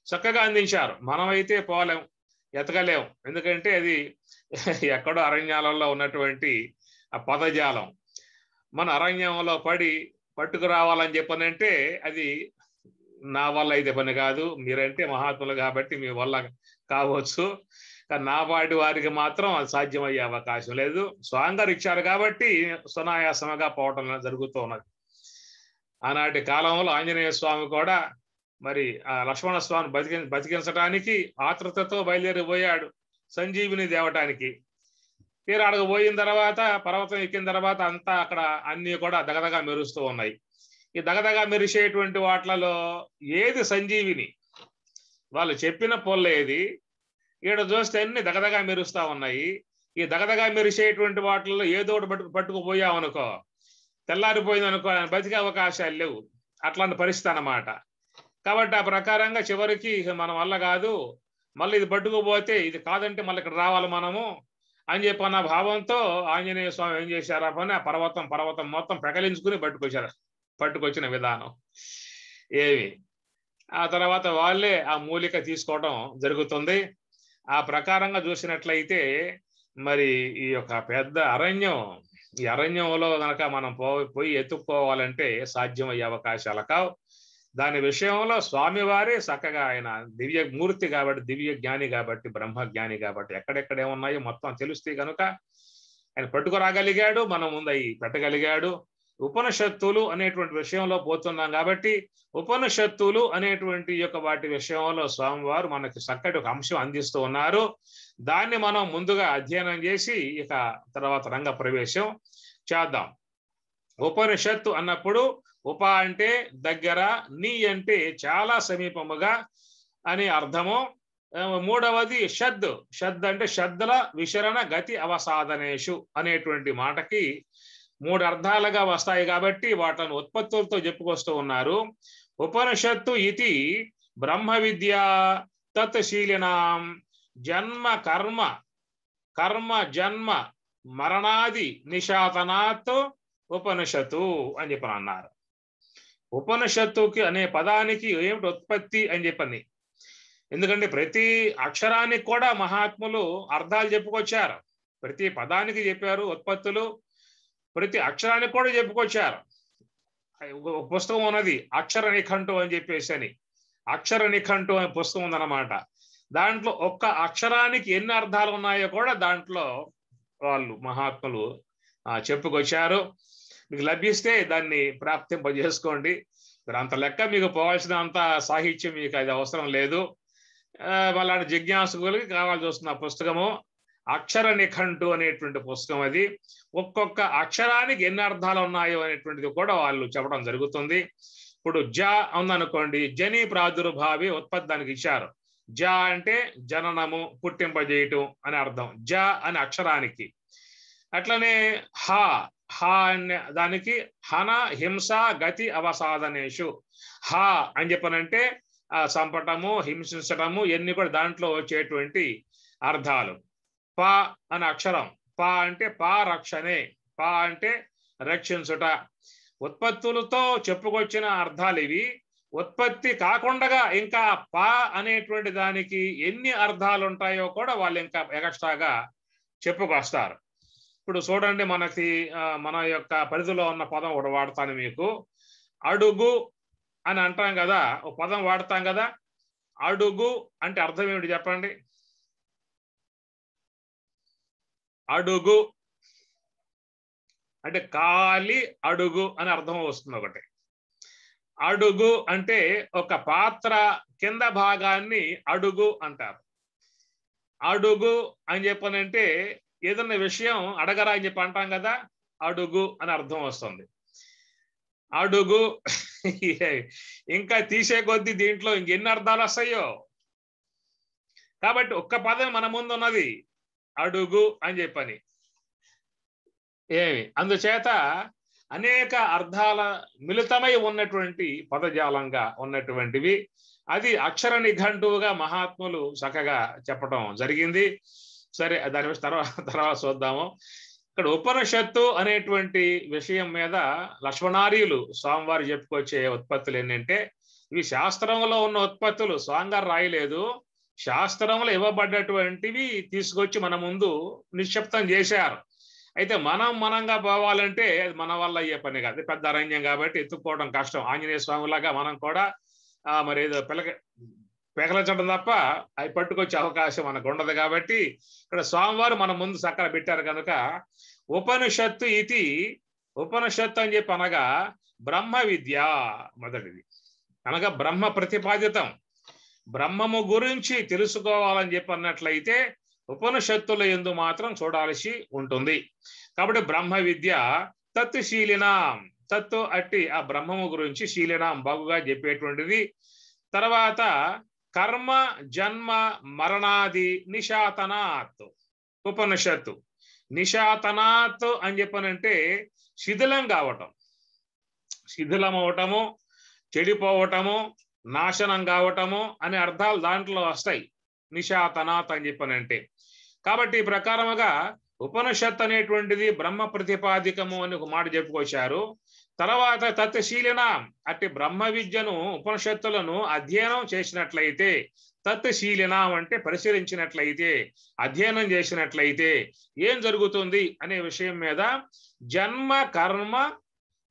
A: చక్కగా అందించారు. మనమైతే పోలేం, ఎతకలేం. ఎందుకంటే అది ఎక్కడో అరణ్యాలలో ఉన్నటువంటి ఆ పదజాలం. మన అరణ్యంలో పడి పట్టుకురావాలని చెప్పనంటే అది నా వల్ల అయితే పని కాదు. మీరంటే మహాత్ములు కాబట్టి మీ వల్ల కావచ్చు, కానీ నా వాటి వారికి మాత్రం అది సాధ్యమయ్యే అవకాశం లేదు. స్వామిగారు ఇచ్చారు కాబట్టి సునాయాసంగా పోవటం జరుగుతూ ఉన్నది. ఆనాటి కాలంలో ఆంజనేయ స్వామి కూడా మరి ఆ లక్ష్మణ స్వామి బతికించడానికి ఆతృతతో బయలుదేరిపోయాడు సంజీవిని దేవటానికి. తీరాడకు పోయిన తర్వాత, పర్వతం ఎక్కిన తర్వాత అంతా అక్కడ అన్ని కూడా దగదగా మెరుస్తూ ఉన్నాయి. ఈ దగదగా మెరిసేటువంటి వాట్లలో ఏది సంజీవిని? వాళ్ళు చెప్పిన పొల్ల ఏది? ఈడ చూస్తే అన్ని దగదగా మెరుస్తా ఉన్నాయి. ఈ దగదగా మెరిసేటువంటి వాటిల్లో ఏదో ఒకటి పట్టుకుపోయామనుకో, తెల్లారిపోయింది అనుకో, బతికే అవకాశాలు లేవు. అట్లాంటి పరిస్థితి అన్నమాట. కాబట్టి ఆ ప్రకారంగా చివరికి మన వల్ల కాదు, మళ్ళీ ఇది పట్టుకుపోతే ఇది కాదంటే మళ్ళీ ఇక్కడ రావాలి మనము అని చెప్పన్న భావంతో ఆంజనేయ స్వామి ఏం చేశారు? ఆ పని ఆ పర్వతం మొత్తం పెకలించుకుని పట్టుకొచ్చిన విధానం ఏమి. ఆ తర్వాత వాళ్ళే ఆ మూలిక తీసుకోవడం జరుగుతుంది. ఆ ప్రకారంగా చూసినట్లయితే మరి ఈ యొక్క పెద్ద అరణ్యం, ఈ అరణ్యంలో కనుక మనం పోయి ఎత్తుక్కోవాలంటే సాధ్యం అయ్యే అవకాశాలు కావు. దాని విషయంలో స్వామివారే చక్కగా, ఆయన దివ్య మూర్తి కాబట్టి, దివ్య జ్ఞాని కాబట్టి, బ్రహ్మ జ్ఞాని కాబట్టి ఎక్కడెక్కడ ఏమున్నాయో మొత్తం తెలుస్తే కనుక ఆయన పట్టుకురాగలిగాడు, మనం ముందు అవి పెట్టగలిగాడు. ఉపనిషత్తులు అనేటువంటి విషయంలో పోతున్నాం కాబట్టి ఉపనిషత్తులు అనేటువంటి యొక్క వాటి విషయంలో స్వామివారు మనకి చక్కటి ఒక అంశం అందిస్తూ ఉన్నారు. దాన్ని మనం ముందుగా అధ్యయనం చేసి ఇక తర్వాత రంగ ప్రవేశం చేద్దాం. ఉపనిషత్తు అన్నప్పుడు ఉప అంటే దగ్గర, నీ అంటే చాలా సమీపముగా అని అర్థము. మూడవది షద్. షద్ అంటే షద్ల విశరణ గతి అవసాదనేషు అనేటువంటి మాటకి 3 అర్థాలుగా వస్తాయి కాబట్టి వాటిని ఉత్పత్తులతో చెప్పుకొస్తూ ఉన్నారు. ఉపనిషత్తు ఇది బ్రహ్మ విద్య తత్శీలినాం జన్మ కర్మ జన్మ మరణాది నిశాతనాత్ ఉపనిషత్తు అని చెప్పని అన్నారు. ఉపనిషత్తుకి అనే పదానికి ఏమిటి ఉత్పత్తి అని చెప్పని, ఎందుకంటే ప్రతి అక్షరానికి కూడా మహాత్ములు అర్థాలు చెప్పుకొచ్చారు. ప్రతి పదానికి చెప్పారు ఉత్పత్తులు, ప్రతి అక్షరానికి కూడా చెప్పుకొచ్చారు. ఒక పుస్తకం ఉన్నది అక్షర నిఘంటు అని చెప్పేసి అని. అక్షర నిఘంటు అనే పుస్తకం ఉందన్నమాట. దాంట్లో ఒక్క అక్షరానికి ఎన్ని అర్థాలు ఉన్నాయో కూడా దాంట్లో వాళ్ళు మహాత్ములు చెప్పుకొచ్చారు. మీకు లభిస్తే దాన్ని ప్రాప్తింపజేసుకోండి. మీరు అంత లెక్క మీకు పోవాల్సిన అంత సాహిత్యం మీకు అది అవసరం లేదు. అలాంటి జిజ్ఞాసుకులకి కావాల్సి వస్తున్న పుస్తకము అక్షర నిఘంటు అనేటువంటి పుస్తకం. అది ఒక్కొక్క అక్షరానికి ఎన్ని అర్థాలు ఉన్నాయో అనేటువంటిది కూడా వాళ్ళు చెప్పడం జరుగుతుంది. ఇప్పుడు జ ఉందనుకోండి, జని ప్రాదుర్భావి ఉత్పత్తి దానికి ఇచ్చారు. జ అంటే జననము, పుట్టింపజేయటం అని అర్థం జ అనే అక్షరానికి. అట్లనే హ, హ అనే దానికి హన హింస గతి అవసాదనేషు. హ అని చెప్పనంటే సంపటము, హింసించటము ఇవన్నీ కూడా దాంట్లో వచ్చేటువంటి అర్థాలు. ప అనే అక్షరం, ప అంటే పారక్షణే, ప అంటే రక్షించుట. ఉత్పత్తులతో చెప్పుకొచ్చిన అర్థాలు ఇవి. ఉత్పత్తి కాకుండా ఇంకా ప అనేటువంటి దానికి ఎన్ని అర్థాలు ఉంటాయో కూడా వాళ్ళు ఇంకా ఎక్స్ట్రాగా చెప్పుకొస్తారు. ఇప్పుడు చూడండి, మనకి మన యొక్క పరిధిలో ఉన్న పదం ఒకటి వాడతాను మీకు. అడుగు అని అంటాం కదా, ఒక పదం వాడతాం కదా. అడుగు అంటే అర్థం ఏమిటి చెప్పండి? అడుగు అంటే కాలి అడుగు అని అర్థం వస్తుంది ఒకటి. అడుగు అంటే ఒక పాత్ర కింద భాగాన్ని అడుగు అంటారు. అడుగు అని చెప్పనంటే ఏదన్నా విషయం అడగరా అని చెప్పి అంటాం కదా, అడుగు అని అర్థం వస్తుంది. అడుగు ఇంకా తీసే కొద్దీ దీంట్లో ఇంకెన్ని అర్థాలు వస్తాయో. కాబట్టి ఒక్క పదం మన ముందు ఉన్నది అడుగు అని చెప్పని. అందుచేత అనేక అర్థాల మిళితమై ఉన్నటువంటి పదజాలంగా ఉన్నటువంటివి. అది అక్షర నిఘంటువుగా మహాత్ములు చక్కగా చెప్పడం జరిగింది. సరే, దాని తర్వాత చూద్దాము. ఇక్కడ ఉపనిషత్తు అనేటువంటి విషయం మీద లక్ష్మణార్యులు స్వామివారు చెప్పుకొచ్చే ఉత్పత్తులు ఏంటంటే, ఇవి శాస్త్రంలో ఉన్న ఉత్పత్తులు. స్వామివారు రాయలేదు, శాస్త్రంలో ఇవ్వబడ్డటువంటివి తీసుకొచ్చి మన ముందు నిక్షిప్తం చేశారు. అయితే మనంగా పోవాలంటే అది మన వల్ల అయ్యే పని కాదు. పెద్ద అరణ్యం కాబట్టి ఎత్తుక్కోవడం కష్టం. ఆంజనేయ స్వామిలాగా మనం కూడా మరి ఏదో పెకలించడం తప్ప అవి పట్టుకొచ్చే అవకాశం మనకు ఉండదు. కాబట్టి ఇక్కడ స్వామివారు మన ముందు సక్కర పెట్టారు కనుక ఉపనిషత్తు ఇది. ఉపనిషత్తు అని చెప్పి అనగా బ్రహ్మ విద్య మొదటిది, అనగా బ్రహ్మ ప్రతిపాదితం. బ్రహ్మము గురించి తెలుసుకోవాలని చెప్పి అన్నట్లయితే ఉపనిషత్తుల యందు మాత్రం చూడాల్సి ఉంటుంది. కాబట్టి బ్రహ్మ విద్య తత్తు శీలినాం, తత్తు అట్టి ఆ బ్రహ్మము గురించి శీలినాం బాగుగా చెప్పేటువంటిది. తర్వాత కర్మ జన్మ మరణాది నిశాతనాత్ ఉపనిషత్తు. నిశాతనాత్ అని చెప్పనంటే శిథిలం కావటం, శిథిలం అవటము, చెడిపోవటము, నాశనం కావటము అనే అర్థాలు దాంట్లో వస్తాయి నిశాతనాత్ అని చెప్పనంటే. కాబట్టి ఈ ప్రకారముగా ఉపనిషత్ అనేటువంటిది బ్రహ్మ ప్రతిపాదికము అని ఒక మాట చెప్పుకొచ్చారు. తర్వాత తత్శీలిన అట్టి బ్రహ్మ విద్యను ఉపనిషత్తులను అధ్యయనం చేసినట్లయితే, తత్శీలినం అంటే పరిశీలించినట్లయితే, అధ్యయనం చేసినట్లయితే ఏం జరుగుతుంది అనే విషయం మీద జన్మ కర్మ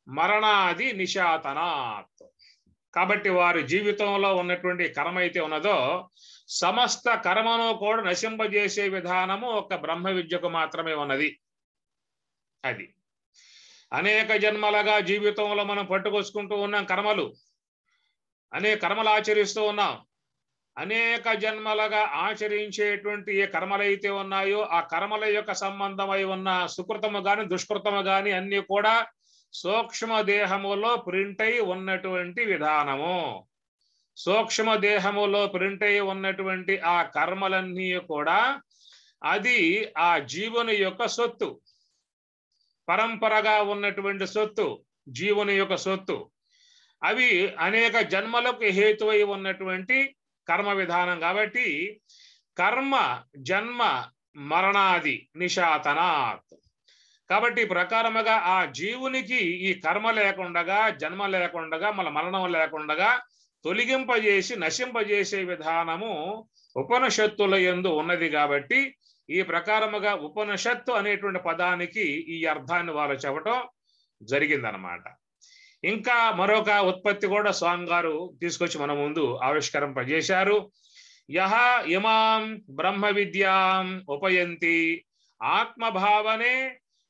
A: మరణాది నిశాతనాత్. కాబట్టి వారి జీవితంలో ఉన్నటువంటి కర్మ అయితే ఉన్నదో సమస్త కర్మను కూడా నశింపజేసే విధానము ఒక బ్రహ్మ విద్యకు మాత్రమే ఉన్నది. అది అనేక జన్మలుగా జీవితంలో మనం పట్టుకొచ్చుకుంటూ ఉన్నాం కర్మలు, అనేక కర్మలు ఆచరిస్తూ ఉన్నాం. అనేక జన్మలుగా ఆచరించేటువంటి ఏ కర్మలైతే ఉన్నాయో ఆ కర్మల యొక్క సంబంధమై ఉన్న సుకృతము గాని దుష్కృతము గాని అన్ని కూడా సూక్ష్మ దేహములో ప్రింట్ అయి ఉన్నటువంటి విధానము. సూక్ష్మ దేహములో ప్రింట్ అయి ఉన్నటువంటి ఆ కర్మలన్నీ కూడా అది ఆ జీవుని యొక్క సొత్తు, పరంపరగా ఉన్నటువంటి సొత్తు, జీవుని యొక్క సొత్తు. అవి అనేక జన్మలకు హేతువై ఉన్నటువంటి కర్మ విధానం. కాబట్టి కర్మ జన్మ మరణాది నిశాతనాత్. కాబట్టి ప్రకారముగా ఆ జీవునికి ఈ కర్మ లేకుండగా, జన్మ లేకుండగా, మళ్ళీ మరణం లేకుండగా తొలగింపజేసి నశింపజేసే విధానము ఉపనిషత్తుల యందు ఉన్నది. కాబట్టి ఈ ప్రకారముగా ఉపనిషత్తు అనేటువంటి పదానికి ఈ అర్థాన్ని వారు చెప్పటం జరిగిందనమాట. ఇంకా మరొక ఉత్పత్తి కూడా స్వామి గారు తీసుకొచ్చి మన ముందు ఆవిష్కరింపజేశారు. యహ ఇమాం బ్రహ్మ విద్యాం ఉపయంతి ఆత్మభావనే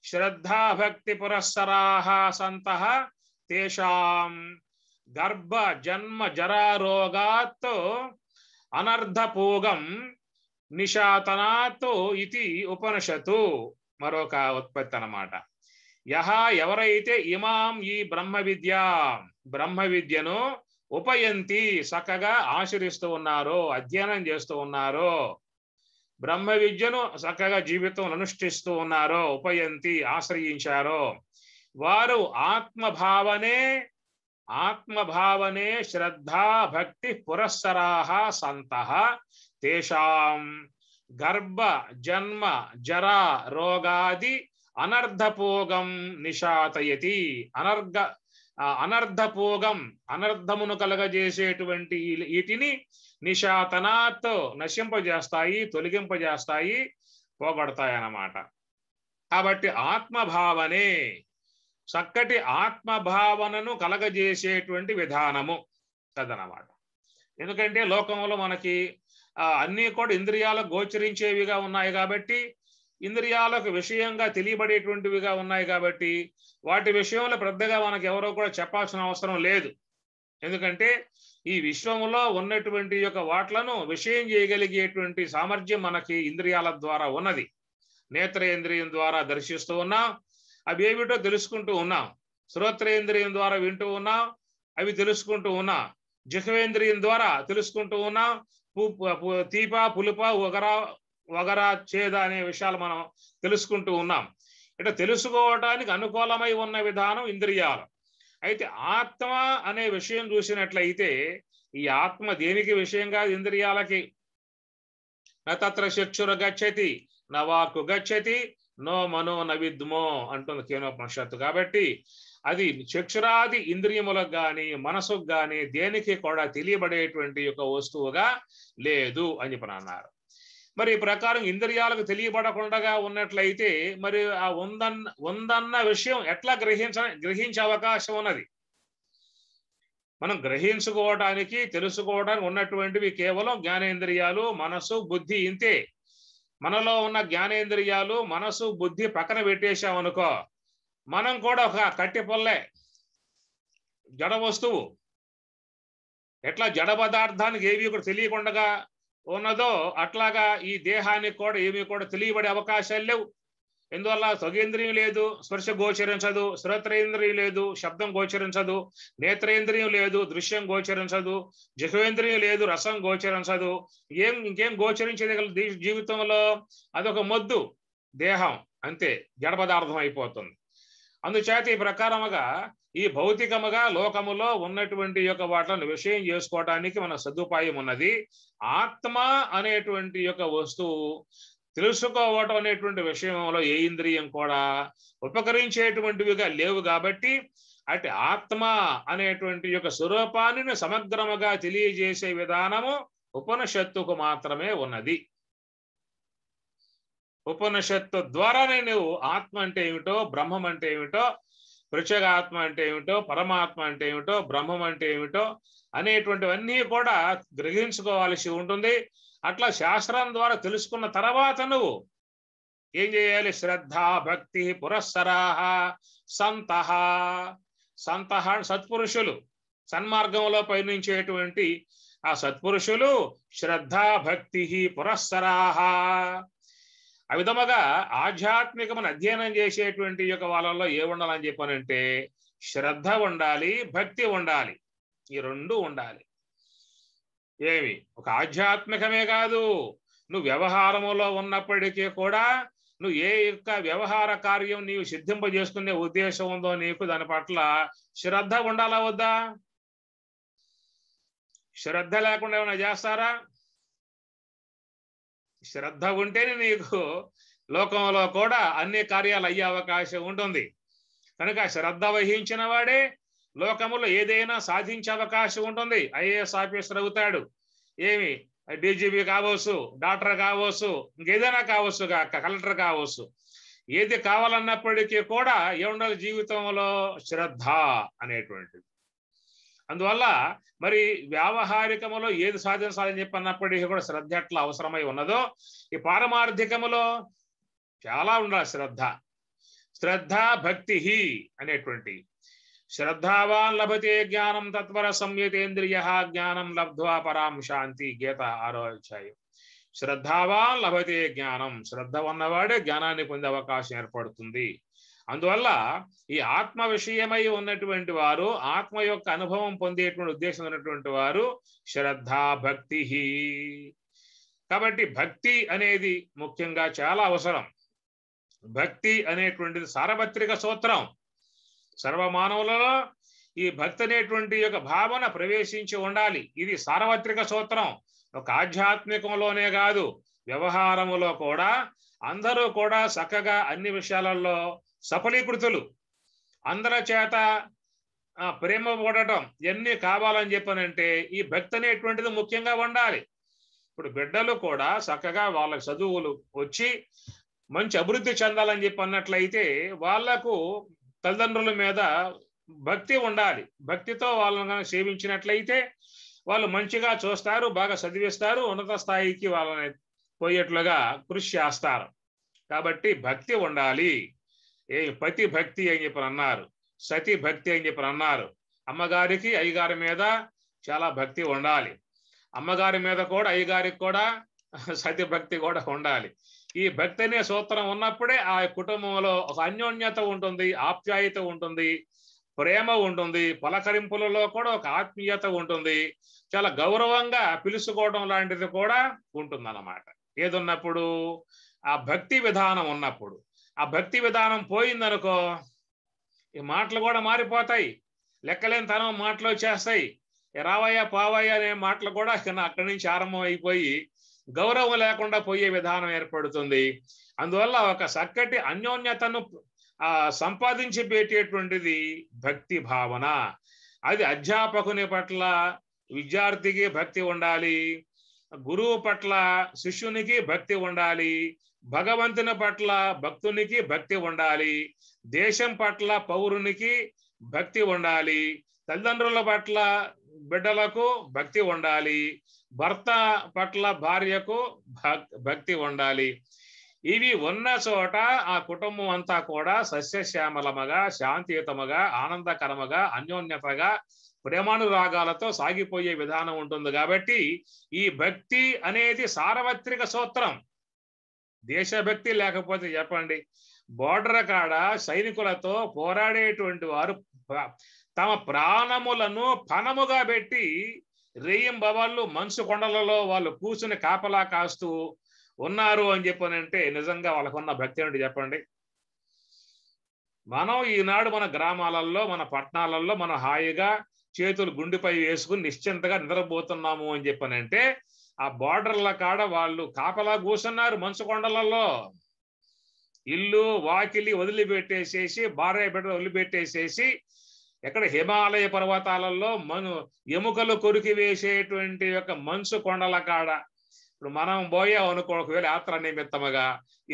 A: శ్రద్ధాభక్తి పురస్సరాః సంతః తేషాం గర్భ జన్మ జరారోగాత్ అనర్ధపూగం నిశాతనాత్ ఇది ఉపనిషత్తు. మరొక ఉత్పత్తి అన్నమాట. యహ ఎవరైతే ఇమాం ఈ బ్రహ్మ విద్యను ఉపయంతి చక్కగా ఆచరిస్తూ ఉన్నారో, అధ్యయనం చేస్తూ ఉన్నారో, బ్రహ్మ విద్యను చక్కగా జీవితం అనుష్ఠిస్తూ ఉన్నారో, ఉపయంతి ఆశ్రయించారో, వారు ఆత్మభావనే శ్రద్ధా భక్తి పురస్సరాః సంతః తేషాం గర్భ జన్మ జరా రోగాది అనర్ధపోగం నిశాతయతి. అనర్ధపోగం అనర్ధమును కలగజేసేటువంటి వీటిని నిశాతనాత్ నశింపజేస్తాయి, తొలగింపజేస్తాయి, పోగొడతాయి అన్నమాట. కాబట్టి ఆత్మభావనే చక్కటి ఆత్మభావనను కలగజేసేటువంటి విధానము కదనమాట. ఎందుకంటే లోకంలో మనకి అన్నీ కూడా ఇంద్రియాలకు గోచరించేవిగా ఉన్నాయి కాబట్టి, ఇంద్రియాలకు విషయంగా తెలియబడేటువంటివిగా ఉన్నాయి కాబట్టి, వాటి విషయంలో పెద్దగా మనకు ఎవరో కూడా చెప్పాల్సిన అవసరం లేదు. ఎందుకంటే ఈ విశ్వంలో ఉన్నటువంటి యొక్క వాట్లను విషయం చేయగలిగేటువంటి సామర్థ్యం మనకి ఇంద్రియాల ద్వారా ఉన్నది. నేత్రేంద్రియం ద్వారా దర్శిస్తూ ఉన్నాం, అవి ఏమిటో తెలుసుకుంటూ ఉన్నాం. శ్రోత్రేంద్రియం ద్వారా వింటూ ఉన్నాం, అవి తెలుసుకుంటూ ఉన్నాం. జిహ్వేంద్రియం ద్వారా తెలుసుకుంటూ ఉన్నాం, తీప పులుప వగరా చేద అనే విషయాలు మనం తెలుసుకుంటూ ఉన్నాం. ఇట్లా తెలుసుకోవటానికి అనుకూలమై ఉన్న విధానం ఇంద్రియాలు. అయితే ఆత్మ అనే విషయం చూసినట్లయితే ఈ ఆత్మ దేనికి విషయం కాదు, ఇంద్రియాలకి. నత్ర చక్షుర గచ్చతి నవాకు గచ్చతి నో మనో నవిద్మో అంటుంది కేనోపనిషత్తు. కాబట్టి అది చక్షురాది ఇంద్రియములకు కానీ మనసుకు కానీ దేనికి కూడా తెలియబడేటువంటి ఒక వస్తువుగా లేదు అని చెప్పి అన్నారు. మరి ఈ ప్రకారం ఇంద్రియాలకు ఉన్నట్లయితే మరి ఆ ఉందన్న విషయం ఎట్లా గ్రహించే అవకాశం ఉన్నది? మనం గ్రహించుకోవడానికి తెలుసుకోవడానికి ఉన్నటువంటివి కేవలం జ్ఞానేంద్రియాలు, మనసు, బుద్ధి. ఇంతే. మనలో ఉన్న జ్ఞానేంద్రియాలు, మనసు, బుద్ధి పక్కన పెట్టేశామనుకో, మనం కూడా ఒక కట్టి పొల్లే, జడ వస్తువు. ఎట్లా జడ పదార్థానికి ఏవి కూడా తెలియకుండా ఉన్నదో అట్లాగా ఈ దేహానికి కూడా ఏమీ కూడా తెలియబడే అవకాశాలు లేవు. ఎందువల్ల త్వగేంద్రియం లేదు, స్పర్శ గోచరించదు. శ్రోత్రేంద్రియం లేదు, శబ్దం గోచరించదు. నేత్రేంద్రియం లేదు, దృశ్యం గోచరించదు. జిహ్వేంద్రియం లేదు, రసం గోచరించదు. ఇంకేం గోచరించేది జీవితంలో? అదొక మొద్దు దేహం, అంతే, జడ పదార్థం అయిపోతుంది. అందుచేత ఈ ప్రకారముగా ఈ భౌతికముగా లోకములో ఉన్నటువంటి యొక్క వాటిని విషయం చేసుకోవటానికి మన సదుపాయం ఉన్నది. ఆత్మ అనేటువంటి యొక్క వస్తువు తెలుసుకోవటం అనేటువంటి విషయంలో ఏ ఇంద్రియం కూడా ఉపకరించేటువంటివిగా లేవు. కాబట్టి అటు ఆత్మ అనేటువంటి యొక్క స్వరూపాన్ని సమగ్రముగా తెలియజేసే విధానము ఉపనిషత్తుకు మాత్రమే ఉన్నది. ఉపనిషత్తు ద్వారానే నువ్వు ఆత్మ అంటే ఏమిటో, బ్రహ్మం అంటే ఏమిటో, పృచ్ఛగాత్మ అంటే ఏమిటో, పరమాత్మ అంటే ఏమిటో, బ్రహ్మం అంటే ఏమిటో అనేటువంటివన్నీ కూడా గ్రహించుకోవాల్సి ఉంటుంది. అట్లా శాస్త్రం ద్వారా తెలుసుకున్న తర్వాత నువ్వు ఏం చేయాలి? శ్రద్ధ భక్తి పురస్సరాః సంతః. సంతః సత్పురుషులు, సన్మార్గంలో పయనించేటువంటి ఆ సత్పురుషులు శ్రద్ధ భక్తి పురస్సరాః. ఆ విధముగా ఆధ్యాత్మికమైన అధ్యయనం చేసేటువంటి యొక్క వాళ్ళలో ఏ ఉండాలని చెప్పానంటే శ్రద్ధ ఉండాలి, భక్తి ఉండాలి. ఈ రెండు ఉండాలి. ఏమి ఒక ఆధ్యాత్మికమే కాదు, నువ్వు వ్యవహారములో ఉన్నప్పటికీ కూడా నువ్వు ఏ యొక్క వ్యవహార కార్యం నీవు సిద్ధింపజేసుకునే ఉద్దేశం ఉందో నీకు దాని పట్ల శ్రద్ధ ఉండాలా వద్దా? శ్రద్ధ లేకుండా ఏమైనా చేస్తారా? శ్రద్ధ ఉంటేనే నీకు లోకంలో కూడా అన్ని కార్యాలు అయ్యే అవకాశం ఉంటుంది. కనుక శ్రద్ధ వహించిన వాడే లోకములో ఏదైనా సాధించే అవకాశం ఉంటుంది. ఐఏఎస్ ఆఫీసర్ అవుతాడు, ఏమి డీజీపీ కావచ్చు, డాక్టర్ కావచ్చు, ఇంకేదైనా కావచ్చు, కలెక్టర్ కావచ్చు. ఏది కావాలన్నప్పటికీ కూడా ఏముండాలి జీవితంలో? శ్రద్ధ అనేటువంటిది. అందువల్ల మరి వ్యావహారికములో ఏది సాధించాలని చెప్పి అన్నప్పటికీ కూడా శ్రద్ధ ఎట్లా అవసరమై ఉన్నదో, ఈ పారమార్థికములో చాలా ఉండాలి శ్రద్ధ. శ్రద్ధ భక్తి అనేటువంటి శ్రద్ధావాన్ లభతే జ్ఞానం తత్వర సంయతేంద్రియ జ్ఞానం లబ్ధ్వా పరాం శాంతి. గీత 6వ అధ్యాయం. శ్రద్ధావాన్ లభతే జ్ఞానం, శ్రద్ధ ఉన్నవాడే జ్ఞానాన్ని పొందే అవకాశం ఏర్పడుతుంది. అందువల్ల ఈ ఆత్మ విషయమై ఉన్నటువంటి వారు, ఆత్మ యొక్క అనుభవం పొందేటువంటి ఉద్దేశం ఉన్నటువంటి వారు శ్రద్ధా భక్తి. కాబట్టి భక్తి అనేది ముఖ్యంగా చాలా అవసరం. భక్తి అనేటువంటిది సార్వత్రిక సూత్రం. సర్వమానవులలో ఈ భక్తి అనేటువంటి యొక్క భావన ప్రవేశించి ఉండాలి. ఇది సార్వత్రిక సూత్రం. ఒక ఆధ్యాత్మికంలోనే కాదు, వ్యవహారములో కూడా అందరూ కూడా చక్కగా అన్ని విషయాలలో సఫలీకృతులు. అందరి చేత ప్రేమ పడటం ఎన్ని కావాలని చెప్పనంటే ఈ భక్తి అనేటువంటిది ముఖ్యంగా ఉండాలి. ఇప్పుడు బిడ్డలు కూడా చక్కగా వాళ్ళ చదువులు వచ్చి మంచి అభివృద్ధి చెందాలని చెప్పి అన్నట్లయితే వాళ్లకు తల్లిదండ్రుల మీద భక్తి ఉండాలి. భక్తితో వాళ్ళని సేవించినట్లయితే వాళ్ళు మంచిగా చూస్తారు, బాగా చదివిస్తారు, ఉన్నత స్థాయికి వాళ్ళని పోయేట్లుగా కృషి చేస్తారు. కాబట్టి భక్తి ఉండాలి. పతి భక్తి అని చెప్పి అన్నారు, సతి భక్తి అని చెప్పి అన్నారు. అమ్మగారికి అయ్యగారి మీద చాలా భక్తి ఉండాలి. అమ్మగారి మీద కూడా అయ్యగారికి కూడా సతి భక్తి కూడా ఉండాలి. ఈ భక్తి అనే సూత్రం ఉన్నప్పుడే ఆ కుటుంబంలో ఒక అన్యోన్యత ఉంటుంది, ఆప్యాయత ఉంటుంది, ప్రేమ ఉంటుంది, పలకరింపులలో కూడా ఒక ఆత్మీయత ఉంటుంది, చాలా గౌరవంగా పిలుచుకోవడం లాంటిది కూడా ఉంటుందన్నమాట. ఏదున్నప్పుడు? ఆ భక్తి విధానం ఉన్నప్పుడు. ఆ భక్తి విధానం పోయిందనుకో ఈ మాటలు కూడా మారిపోతాయి. లెక్కలేని తనం మాటలు వచ్చేస్తాయి. రావయ్య పావయ్య అనే మాటలు కూడా అక్కడి నుంచి ఆరంభం అయిపోయి గౌరవం లేకుండా పోయే విధానం ఏర్పడుతుంది. అందువల్ల ఒక చక్కటి అన్యోన్యతను సంపాదించి పెట్టేటువంటిది భక్తి భావన. అది అధ్యాపకుని పట్ల విద్యార్థికి భక్తి ఉండాలి, గురువు పట్ల శిష్యునికి భక్తి ఉండాలి, భగవంతుని పట్ల భక్తునికి భక్తి ఉండాలి, దేశం పట్ల పౌరునికి భక్తి ఉండాలి, తల్లిదండ్రుల పట్ల బిడ్డలకు భక్తి ఉండాలి, భర్త పట్ల భార్యకు భక్తి ఉండాలి. ఇవి ఉన్న చోట ఆ కుటుంబం అంతా కూడా సస్యశ్యామలముగా, శాంతియుతముగా, ఆనందకరముగా, అన్యోన్యతగా, ప్రేమానురాగాలతో సాగిపోయే విధానం ఉంటుంది. కాబట్టి ఈ భక్తి అనేది సార్వత్రిక సూత్రం. దేశభక్తి లేకపోతే చెప్పండి, బోర్డర్ కాడ సైనికులతో పోరాడేటువంటి వారు తమ ప్రాణములను పణముగా పెట్టి రేయింబవళ్ళు మంచు కొండలలో వాళ్ళు కూర్చుని కాపలా కాస్తూ ఉన్నారు అని చెప్పనంటే నిజంగా వాళ్ళకున్న భక్తి ఏంటి చెప్పండి. మనం ఈనాడు మన గ్రామాలలో, మన పట్టణాలలో మనం హాయిగా చేతులు గుండెపై వేసుకుని నిశ్చింతగా నిద్రపోతున్నాము అని చెప్పనంటే ఆ బోర్డర్ల కాడ వాళ్ళు కాపలా కూర్చున్నారు మంచు కొండలలో. ఇల్లు వాకిలి వదిలిపెట్టేసేసి, భార్య బిడ్డలు వదిలిపెట్టేసేసి ఎక్కడ హిమాలయ పర్వతాలలో ఎముకలు కొరికి వేసేటువంటి యొక్క మంచు కొండల కాడ ఇప్పుడు మనం పోయాం అనుకో, ఒకవేళ యాత్ర నిమిత్తముగా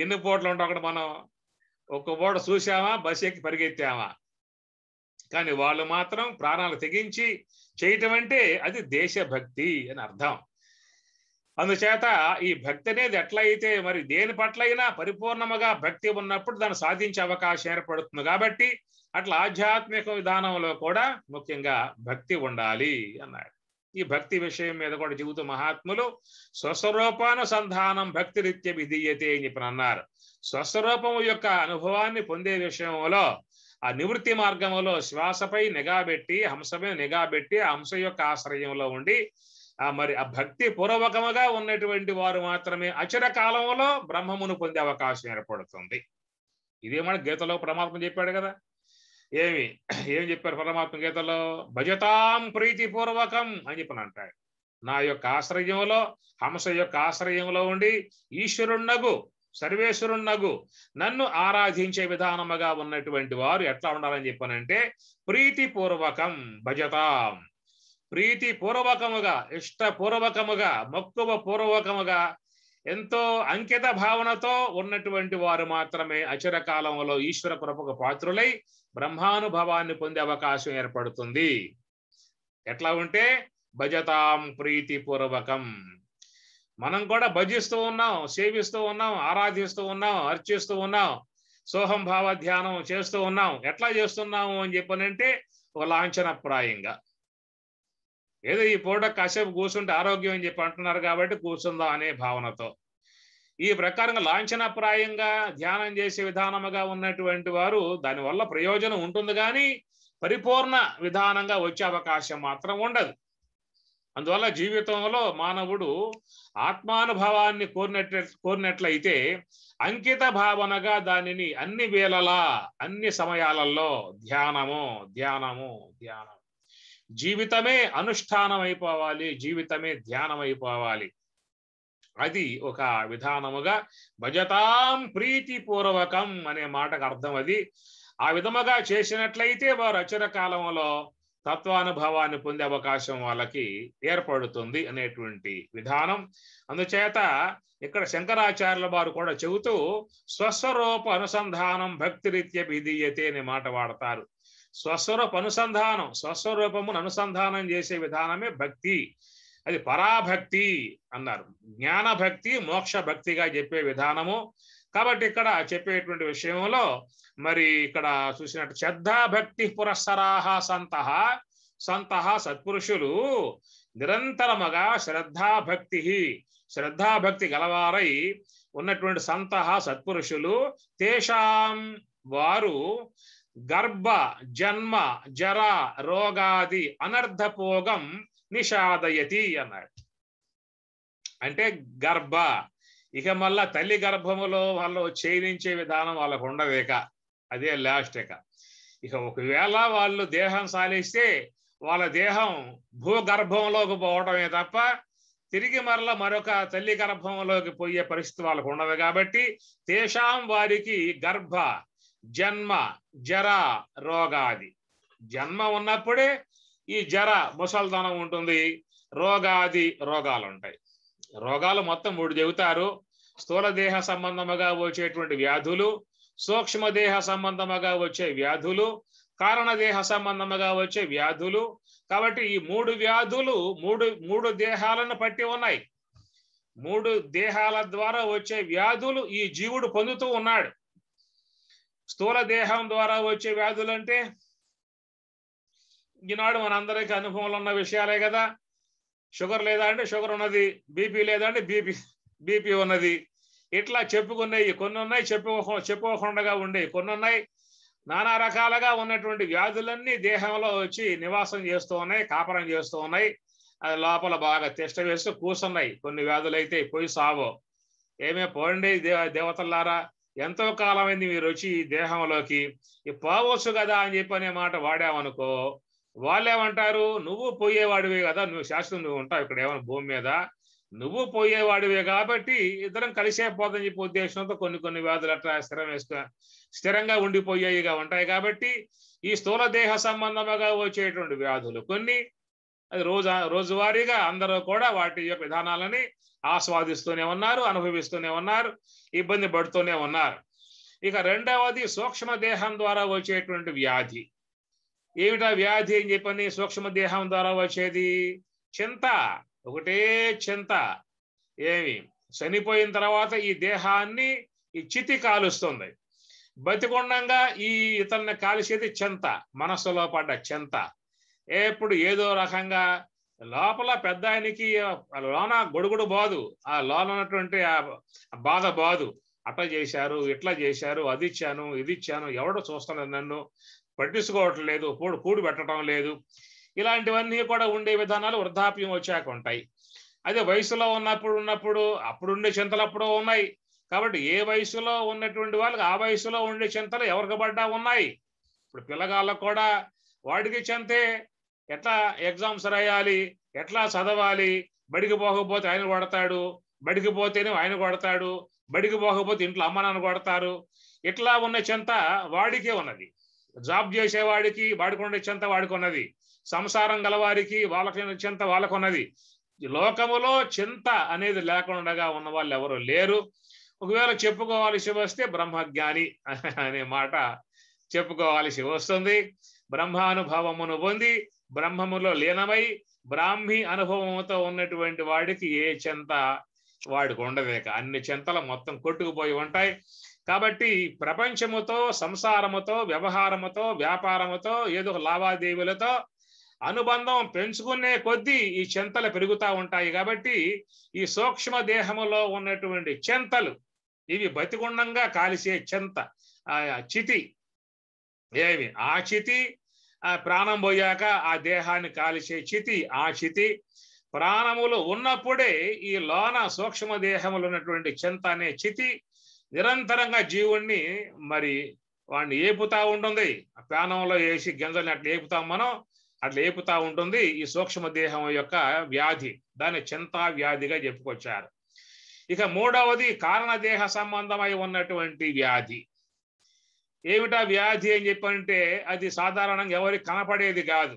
A: ఎన్ని పూటలు ఉంటాం అక్కడ మనం ఒక్క పూట చూసామా, బస్ ఎక్కి పరిగెత్తామా. కానీ వాళ్ళు మాత్రం ప్రాణాలు తెగించి చేయటం అంటే అది దేశభక్తి అని అర్థం. అందుచేత ఈ భక్తి అనేది ఎట్లయితే మరి దేని పట్లైనా పరిపూర్ణముగా భక్తి ఉన్నప్పుడు దాన్ని సాధించే అవకాశం ఏర్పడుతుంది. కాబట్టి అట్లా ఆధ్యాత్మిక విధానంలో కూడా ముఖ్యంగా భక్తి ఉండాలి అన్నాడు. ఈ భక్తి విషయం మీద కూడా చెబుతూ మహాత్ములు స్వస్వరూపానుసంధానం భక్తి రీత్య విధీయతే అని చెప్పి అన్నారు. స్వస్వరూపము యొక్క అనుభవాన్ని పొందే విషయంలో ఆ నివృత్తి మార్గంలో శ్వాసపై నిఘా పెట్టి, హంసపై నిఘా పెట్టి, ఆ హంస యొక్క ఆశ్రయంలో ఉండి మరి ఆ భక్తి పూర్వకముగా ఉన్నటువంటి వారు మాత్రమే అచిర కాలంలో బ్రహ్మమును పొందే అవకాశం ఏర్పడుతుంది. ఇదే మన గీతలో పరమాత్మ చెప్పాడు కదా. ఏం చెప్పారు పరమాత్మ గీతలో? భజతాం ప్రీతిపూర్వకం అని చెప్పని అంటాడు. నా యొక్క ఆశ్రయంలో, హంస యొక్క ఆశ్రయంలో ఉండి ఈశ్వరుణ్ణగు, సర్వేశ్వరుణ్ణగు నన్ను ఆరాధించే విధానముగా ఉన్నటువంటి వారు ఎట్లా ఉండాలని చెప్పనంటే ప్రీతిపూర్వకం భజతాం. ప్రీతిపూర్వకముగా, ఇష్టపూర్వకముగా, మక్కువ పూర్వకముగా ఎంతో అంకిత భావనతో ఉన్నటువంటి వారు మాత్రమే అచిర కాలంలో ఈశ్వర కృపకు పాత్రులై బ్రహ్మానుభవాన్ని పొందే అవకాశం ఏర్పడుతుంది. ఎట్లా ఉంటే భజతాం ప్రీతిపూర్వకం. మనం కూడా భజిస్తూ ఉన్నాం, సేవిస్తూ ఉన్నాం, ఆరాధిస్తూ ఉన్నాం, అర్చిస్తూ ఉన్నాం, సోహం భావ ధ్యానం చేస్తూ ఉన్నాం. ఎట్లా చేస్తున్నాము అని చెప్పనంటే ఒక లాంఛనప్రాయంగా, ఏదో ఈ పూట కాసేపు కూర్చుంటే ఆరోగ్యం అని చెప్పి అంటున్నారు కాబట్టి కూర్చుందాం అనే భావనతో, ఈ ప్రకారంగా లాంఛనప్రాయంగా ధ్యానం చేసే విధానముగా ఉన్నటువంటి వారు దానివల్ల ప్రయోజనం ఉంటుంది కానీ పరిపూర్ణ విధానంగా వచ్చే అవకాశం మాత్రం ఉండదు. అందువల్ల జీవితంలో మానవుడు ఆత్మానుభవాన్ని కోరినట్లయితే అంకిత భావనగా దానిని అన్ని వేళలా అన్ని సమయాలలో ధ్యానము ధ్యానము ధ్యానం, జీవితమే అనుష్ఠానం అయిపోవాలి, జీవితమే ధ్యానం అయిపోవాలి. అది ఒక విధానముగా భజతాం ప్రీతిపూర్వకం అనే మాటకు అర్థం అది. ఆ విధముగా చేసినట్లయితే వారు అచిర కాలంలో తత్వానుభవాన్ని పొందే అవకాశం వాళ్ళకి ఏర్పడుతుంది అనేటువంటి విధానం. అందుచేత ఇక్కడ శంకరాచార్యుల వారు కూడా చెబుతూ స్వస్వరూప అనుసంధానం భక్తిరీత్య విధీయతే అనే మాట వాడతారు. స్వస్వరూప అనుసంధానం, స్వస్వరూపమును అనుసంధానం చేసే విధానమే భక్తి. అది పరాభక్తి అన్నారు. జ్ఞాన భక్తి మోక్ష భక్తిగా చెప్పే విధానము. కాబట్టి ఇక్కడ చెప్పేటువంటి విషయంలో మరి ఇక్కడ చూసినట్టు శ్రద్ధాభక్తి పురస్సరాహ సంతః సంతః సత్పురుషులు నిరంతరముగా శ్రద్ధాభక్తి గలవారై ఉన్నటువంటి సంతః సత్పురుషులు తేషాం వారు గర్భ జన్మ జర రోగాది అనర్ధపోగం నిషాదయతి అన్నాడు. అంటే గర్భ, ఇక మళ్ళా తల్లి గర్భములో వాళ్ళు క్షీణించే విధానం వాళ్ళకు ఉండదేక, అదే లాస్ట్. ఇక ఒకవేళ వాళ్ళు దేహం సాలిస్తే వాళ్ళ దేహం భూగర్భంలోకి పోవడమే తప్ప తిరిగి మరలా మరొక తల్లి గర్భంలోకి పోయే పరిస్థితి వాళ్ళకు ఉండదు. కాబట్టి తేషాం వారికి గర్భ జన్మ జర రోగాది, జన్మ ఉన్నప్పుడే ఈ జర ముసల్దనం ఉంటుంది, రోగాది రోగాలు ఉంటాయి. రోగాలు మొత్తం 3 చెబుతారు. స్థూల దేహ సంబంధముగా వచ్చేటువంటి వ్యాధులు, సూక్ష్మదేహ సంబంధముగా వచ్చే వ్యాధులు, కారణదేహ సంబంధముగా వచ్చే వ్యాధులు. కాబట్టి ఈ 3 వ్యాధులు మూడు దేహాలను పట్టి ఉన్నాయి. 3 దేహాల ద్వారా వచ్చే వ్యాధులు ఈ జీవుడు పొందుతూ ఉన్నాడు. స్థూల దేహం ద్వారా వచ్చే వ్యాధులు అంటే ఈనాడు మనందరికీ అనుభవంలో ఉన్న విషయాలే కదా. షుగర్ లేదా అంటే షుగర్ ఉన్నది, బీపీ లేదా అంటే బీపీ ఉన్నది. ఇట్లా చెప్పుకున్నాయి కొన్ని ఉన్నాయి, చెప్పుకోకుండా ఉండేవి కొన్ని ఉన్నాయి. నానా రకాలుగా ఉన్నటువంటి వ్యాధులన్నీ దేహంలో వచ్చి నివాసం చేస్తూ ఉన్నాయి, కాపరం చేస్తూ ఉన్నాయి. అది లోపల బాగా తిష్ట వేస్తూ కూర్చున్నాయి. కొన్ని వ్యాధులు అయితే పోయి సావో. ఏమే పోండి దేవతల్లారా, ఎంతో కాలమైంది మీరు వచ్చి ఈ దేహంలోకి, పోవచ్చు కదా అని చెప్పనే మాట వాడామనుకో, వాళ్ళేమంటారు, నువ్వు పోయేవాడివే కదా, నువ్వు శాశ్వతం నువ్వు ఉంటావు ఇక్కడ ఏమైనా భూమి మీద, నువ్వు పోయేవాడివే కాబట్టి ఇద్దరం కలిసే పోదని చెప్పి ఉద్దేశంతో కొన్ని వ్యాధులు అట్లా స్థిరంగా ఉండిపోయేవిగా ఉంటాయి. కాబట్టి ఈ స్థూల దేహ సంబంధముగా వచ్చేటువంటి వ్యాధులు కొన్ని, అది రోజువారీగా అందరూ కూడా వాటి యొక్క విధానాలని ఆస్వాదిస్తూనే ఉన్నారు, అనుభవిస్తూనే ఉన్నారు, ఇబ్బంది పడుతూనే ఉన్నారు. ఇక రెండవది సూక్ష్మ దేహం ద్వారా వచ్చేటువంటి వ్యాధి. ఏమిటా వ్యాధి అని చెప్పని సూక్ష్మ దేహం ద్వారా వచ్చేది? చింత, ఒకటే చింత. ఏమి చనిపోయిన తర్వాత ఈ దేహాన్ని ఈ చితి కాలుస్తుంది, బతికొండంగా ఈ ఇతన్ని కాల్చేది చింత, మనస్సులో పడ్డ చింత. ఎప్పుడు ఏదో రకంగా లోపల పెద్ద ఆయనకి లోన గొడుగుడు బాదు, ఆ లోన ఉన్నటువంటి ఆ బాధ బాదు. అట్లా చేశారు, ఇట్లా చేశారు, అది ఇచ్చాను, ఇది ఇచ్చాను, ఎవడో చూస్తలేదు, నన్ను పట్టించుకోవటం లేదు, కూడి పెట్టడం లేదు. ఇలాంటివన్నీ కూడా ఉండే విధానాలు వృద్ధాప్యం వచ్చాక ఉంటాయి. అదే వయసులో ఉన్నప్పుడు అప్పుడుండే చింతలు అప్పుడు ఉన్నాయి. కాబట్టి ఏ వయసులో ఉన్నటువంటి వాళ్ళకి ఆ వయసులో ఉండే చింతలు ఎవరికి పడ్డా ఉన్నాయి. ఇప్పుడు పిల్లగాళ్ళకు కూడా వాడికి చింతే, ఎట్లా ఎగ్జామ్స్ రాయాలి, ఎట్లా చదవాలి, బడికి పోకపోతే ఆయన కొడతాడు, బడికి పోతేనే ఆయన కొడతాడు, బడికి పోకపోతే ఇంట్లో అమ్మ నాన్న కొడతారు. ఇట్లా ఉన్న చింత వాడికే ఉన్నది. జాబ్ చేసేవాడికి వాడికి ఉండే చింత వాడికి ఉన్నది, సంసారం గలవారికి వాళ్ళకి చింత వాళ్ళకున్నది. లోకములో చింత అనేది లేకుండా ఉన్న వాళ్ళు ఎవరు లేరు. ఒకవేళ చెప్పుకోవాల్సి వస్తే బ్రహ్మజ్ఞాని అనే మాట చెప్పుకోవాల్సి వస్తుంది. బ్రహ్మానుభవమును పొంది బ్రహ్మములో లీనమై బ్రాహ్మీ అనుభవంతో ఉన్నటువంటి వాడికి ఏ చింత వాడికి ఉండదేక. అన్ని చింతలు మొత్తం కొట్టుకుపోయి ఉంటాయి. కాబట్టి ప్రపంచముతో, సంసారముతో, వ్యవహారముతో, వ్యాపారముతో, ఏదో లావాదేవీలతో అనుబంధం పెంచుకునే కొద్దీ ఈ చింతలు పెరుగుతూ ఉంటాయి. కాబట్టి ఈ సూక్ష్మ దేహములో ఉన్నటువంటి చింతలు, ఇవి బతికుండంగా కాలిసే చింత, చితి, ఏమి ఆ చితి, ప్రాణం పోయాక ఆ దేహాన్ని కాలిసే చితి, ఆ చితి ప్రాణములు ఉన్నప్పుడే ఈ లోన సూక్ష్మ దేహములు ఉన్నటువంటి చింత అనే చితి నిరంతరంగా జీవుణ్ణి మరి వాడిని ఏపుతా ఉంటుంది. ప్రాణంలో వేసి గింజల్ని అట్లా ఏపుతాం మనం, అట్లా ఏపుతా ఉంటుంది ఈ సూక్ష్మ దేహం యొక్క వ్యాధి. దాన్ని చింతా వ్యాధిగా చెప్పుకొచ్చారు. ఇక మూడవది కారణదేహ సంబంధమై ఉన్నటువంటి వ్యాధి. ఏమిటా వ్యాధి అని చెప్పంటే అది సాధారణంగా ఎవరికి కనపడేది కాదు.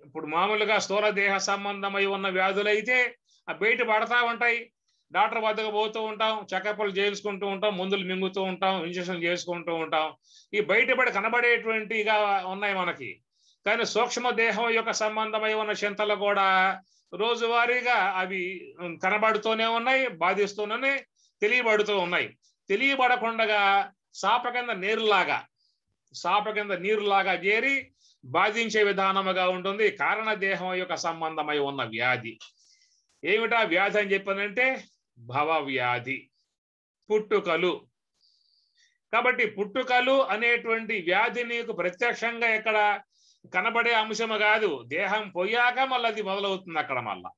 A: ఇప్పుడు మామూలుగా స్థూల దేహ సంబంధమై ఉన్న వ్యాధులు అయితే బయట పడతా ఉంటాయి. డాక్టర్ వద్దకు పోతూ ఉంటాం, చెకప్లు చేసుకుంటూ ఉంటాం, మందులు మింగుతూ ఉంటాం, ఇంజక్షన్ చేసుకుంటూ ఉంటాం. ఈ బయటపడి కనబడేటువంటిగా ఉన్నాయి మనకి. కానీ సూక్ష్మ దేహం యొక్క సంబంధమై ఉన్న చింతలు కూడా రోజువారీగా అవి కనబడుతూనే ఉన్నాయి, బాధిస్తూనే తెలియబడుతూ ఉన్నాయి. తెలియబడకుండా సాప కింద నీరులాగా చేరి బాధించే విధానముగా ఉంటుంది కారణదేహం యొక్క సంబంధమై ఉన్న వ్యాధి. ఏమిటా వ్యాధి అని చెప్పానంటే భవ వ్యాధి, పుట్టుకలు. కాబట్టి పుట్టుకలు అనేటువంటి వ్యాధి నీకు ప్రత్యక్షంగా ఎక్కడ కనబడే అంశము కాదు. దేహం పోయాక మళ్ళీ అది మొదలవుతుంది. అక్కడ మళ్ళా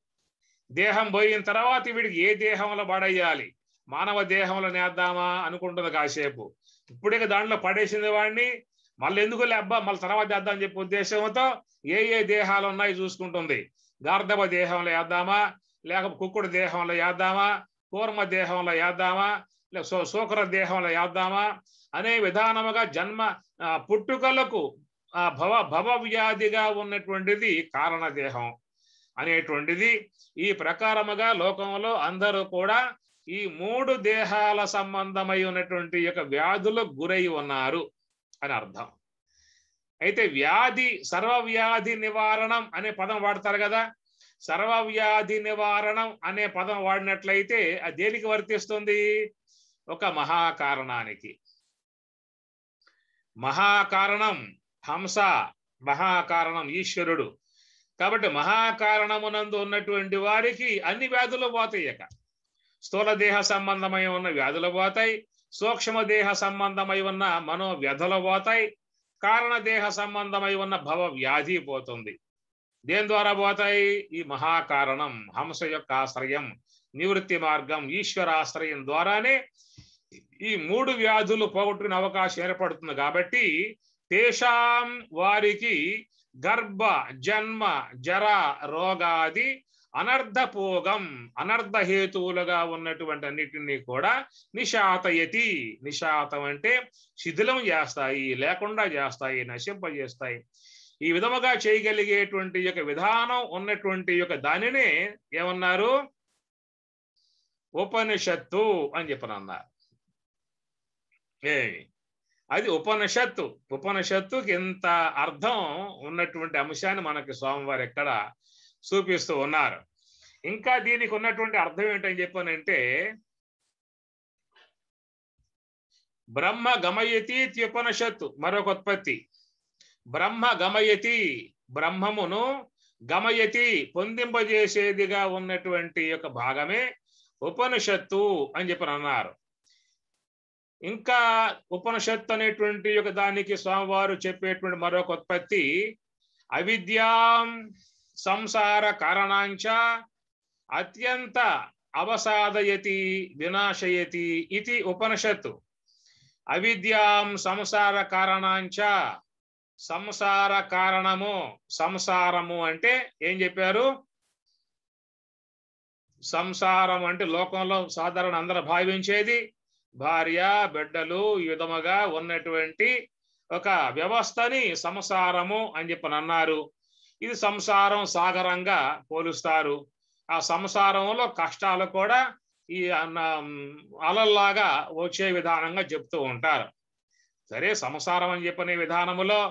A: దేహం పోయిన తర్వాత వీడికి ఏ దేహంలో పడేయాలి, మానవ దేహంలో నేద్దామా అనుకుంటుంది కాసేపు. ఇప్పుడే దాంట్లో పడేసింది వాడిని, మళ్ళీ ఎందుకు లేబ్బా మళ్ళీ తర్వాత వేద్దాం అని చెప్పే ఉద్దేశంతో ఏ దేహాలు ఉన్నాయి చూసుకుంటుంది. గార్ధవ దేహంలో వేద్దామా, లేకపోతే కుక్కుడు దేహంలో వేద్దామా, కూర్మ దేహంలో వేద్దామా, లేక శూకర దేహంలో వేద్దామా అనే విధానముగా జన్మ పుట్టుకలకు భవ వ్యాధిగా ఉన్నటువంటిది కారణదేహం అనేటువంటిది. ఈ ప్రకారముగా లోకంలో అందరూ కూడా ఈ మూడు దేహాల సంబంధమై ఉన్నటువంటి యొక్క వ్యాధులకు గురై ఉన్నారు అని అర్థం. అయితే వ్యాధి, సర్వవ్యాధి నివారణం అనే పదం వాడతారు కదా. సర్వవ్యాధి నివారణం అనే పదం వాడినట్లయితే అది దేనికి వర్తిస్తుంది? ఒక మహాకారణానికి. మహాకారణం హంస, మహాకారణం ఈశ్వరుడు. కాబట్టి మహాకారణమునందు ఉన్నటువంటి వారికి అన్ని వ్యాధులు పోతాయి. ఇక స్థూల దేహ సంబంధమై ఉన్న వ్యాధులు పోతాయి, సూక్ష్మ దేహ సంబంధమై ఉన్న మనోవ్యధులు పోతాయి, కారణదేహ సంబంధమై ఉన్న భవ వ్యాధి పోతుంది. దేని ద్వారా పోతాయి? ఈ మహాకారణం, హంస యొక్క ఆశ్రయం, నివృత్తి మార్గం, ఈశ్వరాశ్రయం ద్వారానే ఈ మూడు వ్యాధులు పోగొట్టుకునే అవకాశం ఏర్పడుతుంది. కాబట్టి తేషాం వారికి గర్భ, జన్మ, జర, రోగాది అనర్ధపోగం, అనర్ధ హేతువులుగా ఉన్నటువంటి అన్నిటినీ కూడా నిశాతయతి. నిశాతం అంటే శిథిలం చేస్తాయి, లేకుండా చేస్తాయి, నశింపజేస్తాయి. ఈ విధముగా చేయగలిగేటువంటి యొక్క విధానం ఉన్నటువంటి యొక్క దానినే ఏమన్నారు? ఉపనిషత్తు అని చెప్పనన్నారు. అది ఉపనిషత్తు. ఉపనిషత్తుకి ఇంత అర్థం ఉన్నటువంటి అంశాన్ని మనకి స్వామివారు ఎక్కడ చూపిస్తూ ఉన్నారు. ఇంకా దీనికి ఉన్నటువంటి అర్థం ఏంటని చెప్పానంటే బ్రహ్మ గమయతి ఉపనిషత్తు మరొక ఉత్పత్తి. బ్రహ్మ గమయతి, బ్రహ్మమును గమయతి పొందింపజేసేదిగా ఉన్నటువంటి యొక్క భాగమే ఉపనిషత్తు అని చెప్పని అన్నారు. ఇంకా ఉపనిషత్తు అనేటువంటి యొక్క దానికి స్వామివారు చెప్పేటువంటి మరొక ఉత్పత్తి అవిద్యాం సంసార కారణాంచ అత్యంత అవసాదయతి వినాశయతి ఇది ఉపనిషత్తు. అవిద్యాం సంసార కారణాంచ, సంసార కారణము, సంసారము అంటే ఏం చెప్పారు? సంసారం అంటే లోకంలో సాధారణ అందరూ భావించేది భార్య బిడ్డలు ఈ విధముగా ఉన్నటువంటి ఒక వ్యవస్థని సంసారము అని చెప్పని అన్నారు. ఇది సంసారం సాగరంగా పోలుస్తారు. ఆ సంసారంలో కష్టాలు కూడా ఈ అలల్లాగా వచ్చే విధానంగా చెప్తూ ఉంటారు. సరే, సంసారం అని చెప్పనే విధానములో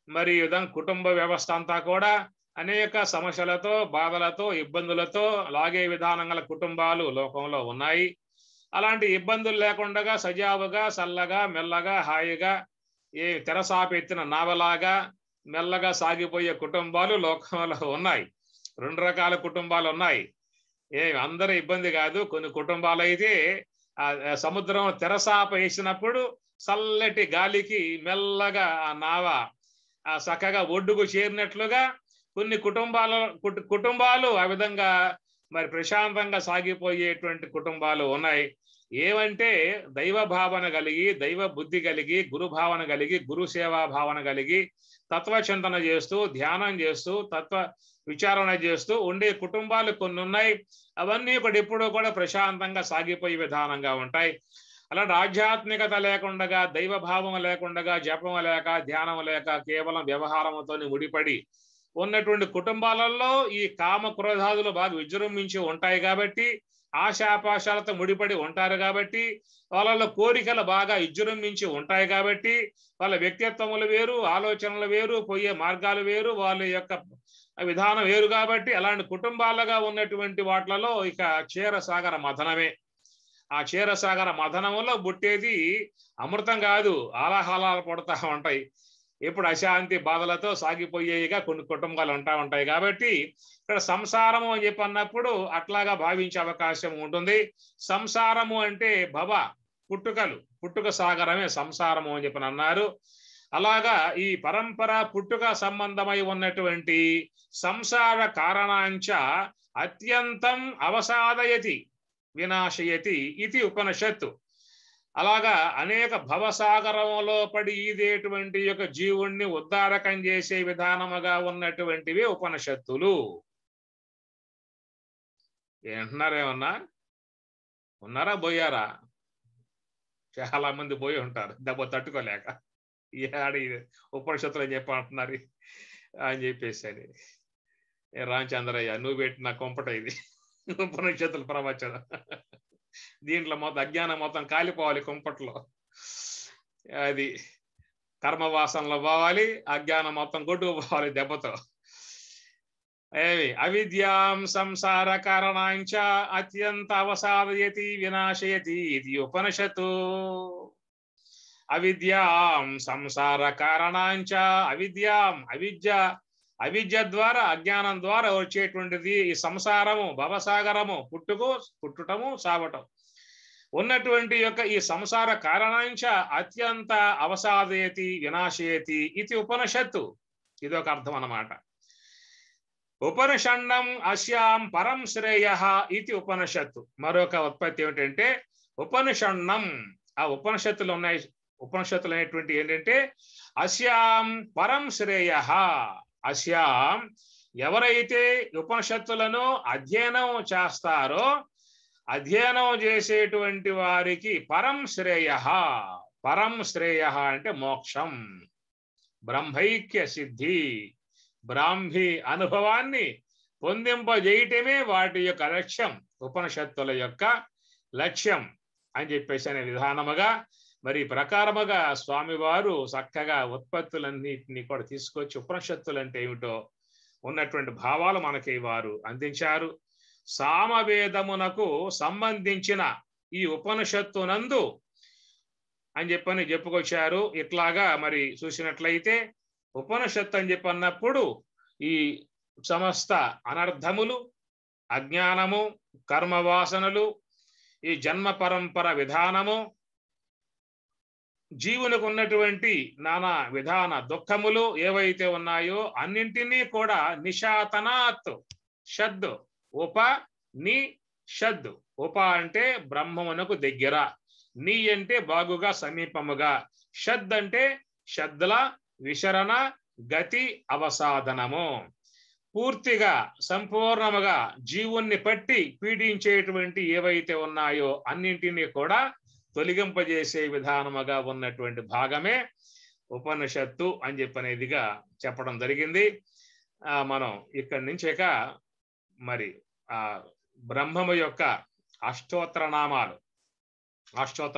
A: మరి కుటుంబ వ్యవస్థ అంతా కూడా అనేక సమస్యలతో, బాధలతో, ఇబ్బందులతో లాగే విధానంగా కుటుంబాలు లోకంలో ఉన్నాయి. అలాంటి ఇబ్బందులు లేకుండా సజావుగా, చల్లగా, మెల్లగా, హాయిగా ఏ తెరసాపెత్తిన నావలాగా మెల్లగా సాగిపోయే కుటుంబాలు లోకంలో ఉన్నాయి. 2 రకాల కుటుంబాలు ఉన్నాయి. అందరూ ఇబ్బంది కాదు. కొన్ని కుటుంబాలు అయితే సముద్రం తెరసాప వేసినప్పుడు చల్లటి గాలికి మెల్లగా ఆ నావ చక్కగా ఒడ్డుకు చేరినట్లుగా కొన్ని కుటుంబాలు ఆ విధంగా మరి ప్రశాంతంగా సాగిపోయేటువంటి కుటుంబాలు ఉన్నాయి. ఏమంటే దైవ భావన కలిగి, దైవ బుద్ధి కలిగి, గురు భావన కలిగి, గురు సేవా భావన కలిగి, తత్వచింతన చేస్తూ, ధ్యానం చేస్తూ, తత్వ విచారణ చేస్తూ ఉండే కుటుంబాలు కొన్ని ఉన్నాయి. అవన్నీ కూడా ఎప్పుడూ కూడా ప్రశాంతంగా సాగిపోయే విధానంగా ఉంటాయి. అలాంటి ఆధ్యాత్మికత లేకుండా, దైవ భావం లేకుండా, జపం లేక, ధ్యానం లేక, కేవలం వ్యవహారంతో ముడిపడి ఉన్నటువంటి కుటుంబాలలో ఈ కామ క్రోధాదులు బాగా విజృంభించి ఉంటాయి కాబట్టి, ఆశాపాశాలతో ముడిపడి ఉంటారు కాబట్టి, వాళ్ళలో కోరికలు బాగా విజృంభించి ఉంటాయి కాబట్టి, వాళ్ళ వ్యక్తిత్వములు వేరు, ఆలోచనలు వేరు, పోయే మార్గాలు వేరు, వాళ్ళ యొక్క విధానం వేరు కాబట్టి అలాంటి కుటుంబాలుగా ఉన్నటువంటి వాటిలలో ఇక క్షీరసాగర మథనమే. ఆ క్షీరసాగర మథనములో బుట్టేది అమృతం కాదు, ఆలాహలాలు పడుతూ ఉంటాయి. ఎప్పుడు అశాంతి బాధలతో సాగిపోయేగా కొన్ని కుటుంబాలు ఉంటాయి కాబట్టి ఇక్కడ సంసారము అని చెప్పి అన్నప్పుడు అట్లాగా భావించే అవకాశం ఉంటుంది. సంసారము అంటే పుట్టుక సాగరమే సంసారము అని చెప్పి అన్నారు. అలాగా ఈ పరంపర పుట్టుక సంబంధమై ఉన్నటువంటి సంసార కారణాంచ అత్యంతం అవసాదయతి వినాశయతి ఇది ఉపనిషత్తు. అలాగా అనేక భవసాగరంలో పడి ఈదేటువంటి యొక్క జీవుణ్ణి ఉద్ధారకం చేసే విధానముగా ఉన్నటువంటివి ఉపనిషత్తులు. ఏంటున్నారేమన్నా? ఉన్నారా, పోయారా? చాలా మంది పోయి ఉంటారు దెబ్బ తట్టుకోలేక. ఏడాది ఉపనిషత్తులు అని చెప్పంటున్నారు అని చెప్పేసి అని. రామచంద్రయ్య, నువ్వు పెట్టిన కొంపట ఇది ఉపనిషత్తుల ప్రవచనం. దీంట్లో మొత్తం అజ్ఞానం మొత్తం కాలిపోవాలి కుంపట్లో. అది కర్మవాసనలో పోవాలి, అజ్ఞానం మొత్తం కొట్టుకుపోవాలి దెబ్బతో. అవిద్యాం సంసార కారణాంచ అత్యంత అవసాదయతి వినాశయతి ఇది ఉపనిషత్తు. అవిద్యాం సంసార కారణాంచ, అవిద్య ద్వారా, అజ్ఞానం ద్వారా వచ్చేటువంటిది ఈ సంసారము, భవసాగరము, పుట్టుటము, సావటం ఉన్నటువంటి యొక్క ఈ సంసార కారణాంచ అత్యంత అవసాదయతి వినాశయతి ఇది ఉపనిషత్తు. ఇదొక అర్థం అన్నమాట. ఉపనిషన్నం అస్యాం పరం శ్రేయ ఇది ఉపనిషత్తు. మరొక ఉత్పత్తి ఏమిటంటే ఉపనిషన్నం. ఆ ఉపనిషత్తులు ఉన్నాయి. ఉపనిషత్తులు అనేటువంటి ఏంటంటే అస్యాం పరం శ్రేయ. అస్యాం ఎవరైతే ఉపనిషత్తులను అధ్యయనం చేస్తారో, అధ్యయనం చేసేటువంటి వారికి పరం శ్రేయ. పరం శ్రేయ అంటే మోక్షం, బ్రహ్మైక్య సిద్ధి, బ్రాహ్మీ అనుభవాన్ని పొందింపజేయటమే వాటి యొక్క లక్ష్యం, ఉపనిషత్తుల యొక్క లక్ష్యం అని చెప్పేసి అనే విధానముగా మరి ప్రకారముగా స్వామివారు చక్కగా ఉత్పత్తులన్నిటినీ కూడా తీసుకొచ్చి ఉపనిషత్తులు అంటే ఏమిటో ఉన్నటువంటి భావాలు మనకి వారు అందించారు. సామవేదమునకు సంబంధించిన ఈ ఉపనిషత్తునందు అని చెప్పని చెప్పుకొచ్చారు. ఇట్లాగా మరి చూసినట్లయితే ఉపనిషత్తు అని చెప్పి అన్నప్పుడు ఈ సమస్త అనర్థములు, అజ్ఞానము, కర్మవాసనలు, ఈ జన్మ పరంపర విధానము, జీవునికి ఉన్నటువంటి నానా విధాన దుఃఖములు ఏవైతే ఉన్నాయో అన్నింటినీ కూడా నిశాతనాత్ షద్ ఉప ని షద్. ఉప అంటే బ్రహ్మమునకు దగ్గర, నీ అంటే బాగుగా సమీపముగా, షద్ అంటే షద్ల విశరణ గతి అవసాధనము. పూర్తిగా సంపూర్ణముగా జీవుణ్ణి పట్టి పీడించేటువంటి ఏవైతే ఉన్నాయో అన్నింటినీ కూడా తొలగింపజేసే విధానముగా ఉన్నటువంటి భాగమే ఉపనిషత్తు అని చెప్పనేదిగా చెప్పడం జరిగింది. మనం ఇక్కడి నుంచి ఇక మరి ఆ బ్రహ్మము యొక్క అష్టోత్తర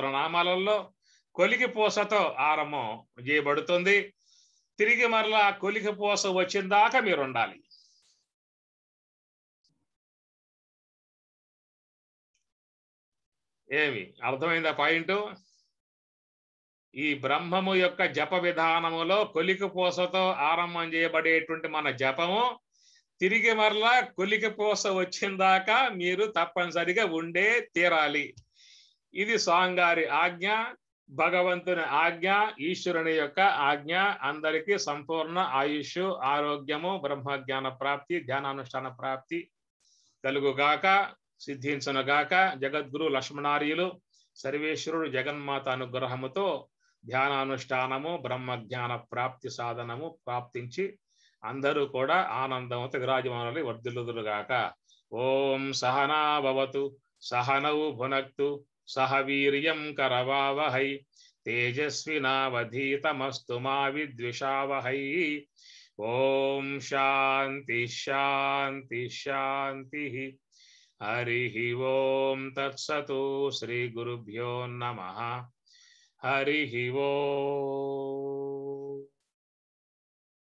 A: నామాలలో కొలికి పూసతో ఆరంభం చేయబడుతుంది. తిరిగి మరలా కొలికి పూస వచ్చిన దాకా మీరు ఉండాలి. ఏమి అర్థమైందా పాయింట్? ఈ బ్రహ్మము యొక్క జప విధానములో కొలికి పూసతో ఆరంభం చేయబడేటువంటి మన జపము తిరిగి మరలా కొలికి పూస వచ్చిన దాకా మీరు తప్పనిసరిగా ఉండే తీరాలి. ఇది స్వామివారి ఆజ్ఞ, భగవంతుని ఆజ్ఞ, ఈశ్వరుని యొక్క ఆజ్ఞ. అందరికీ సంపూర్ణ ఆయుష్, ఆరోగ్యము, బ్రహ్మజ్ఞాన ప్రాప్తి, ధ్యానానుష్ఠాన ప్రాప్తి కలుగుగాక, సిద్ధించునుగాక. జగద్గురు లక్ష్మణార్యులు సర్వేశ్వరుడు జగన్మాత అనుగ్రహముతో ధ్యానానుష్ఠానము, బ్రహ్మజ్ఞాన ప్రాప్తి సాధనము ప్రాప్తించి అందరూ కూడా ఆనందంతో విరాజమానులై వర్ధిల్లుదురుగాక. ఓం సహనా భవతు, సహనౌ భునక్తు, సహ వీర్యం కరవావహై, తేజస్వినావధీతమస్తు మా విద్విషావహై. ఓం శాంతి శాంతి శాంతి. హరి ఓం తత్సతు. శ్రీ గురుభ్యో నమః. హరి ఓం.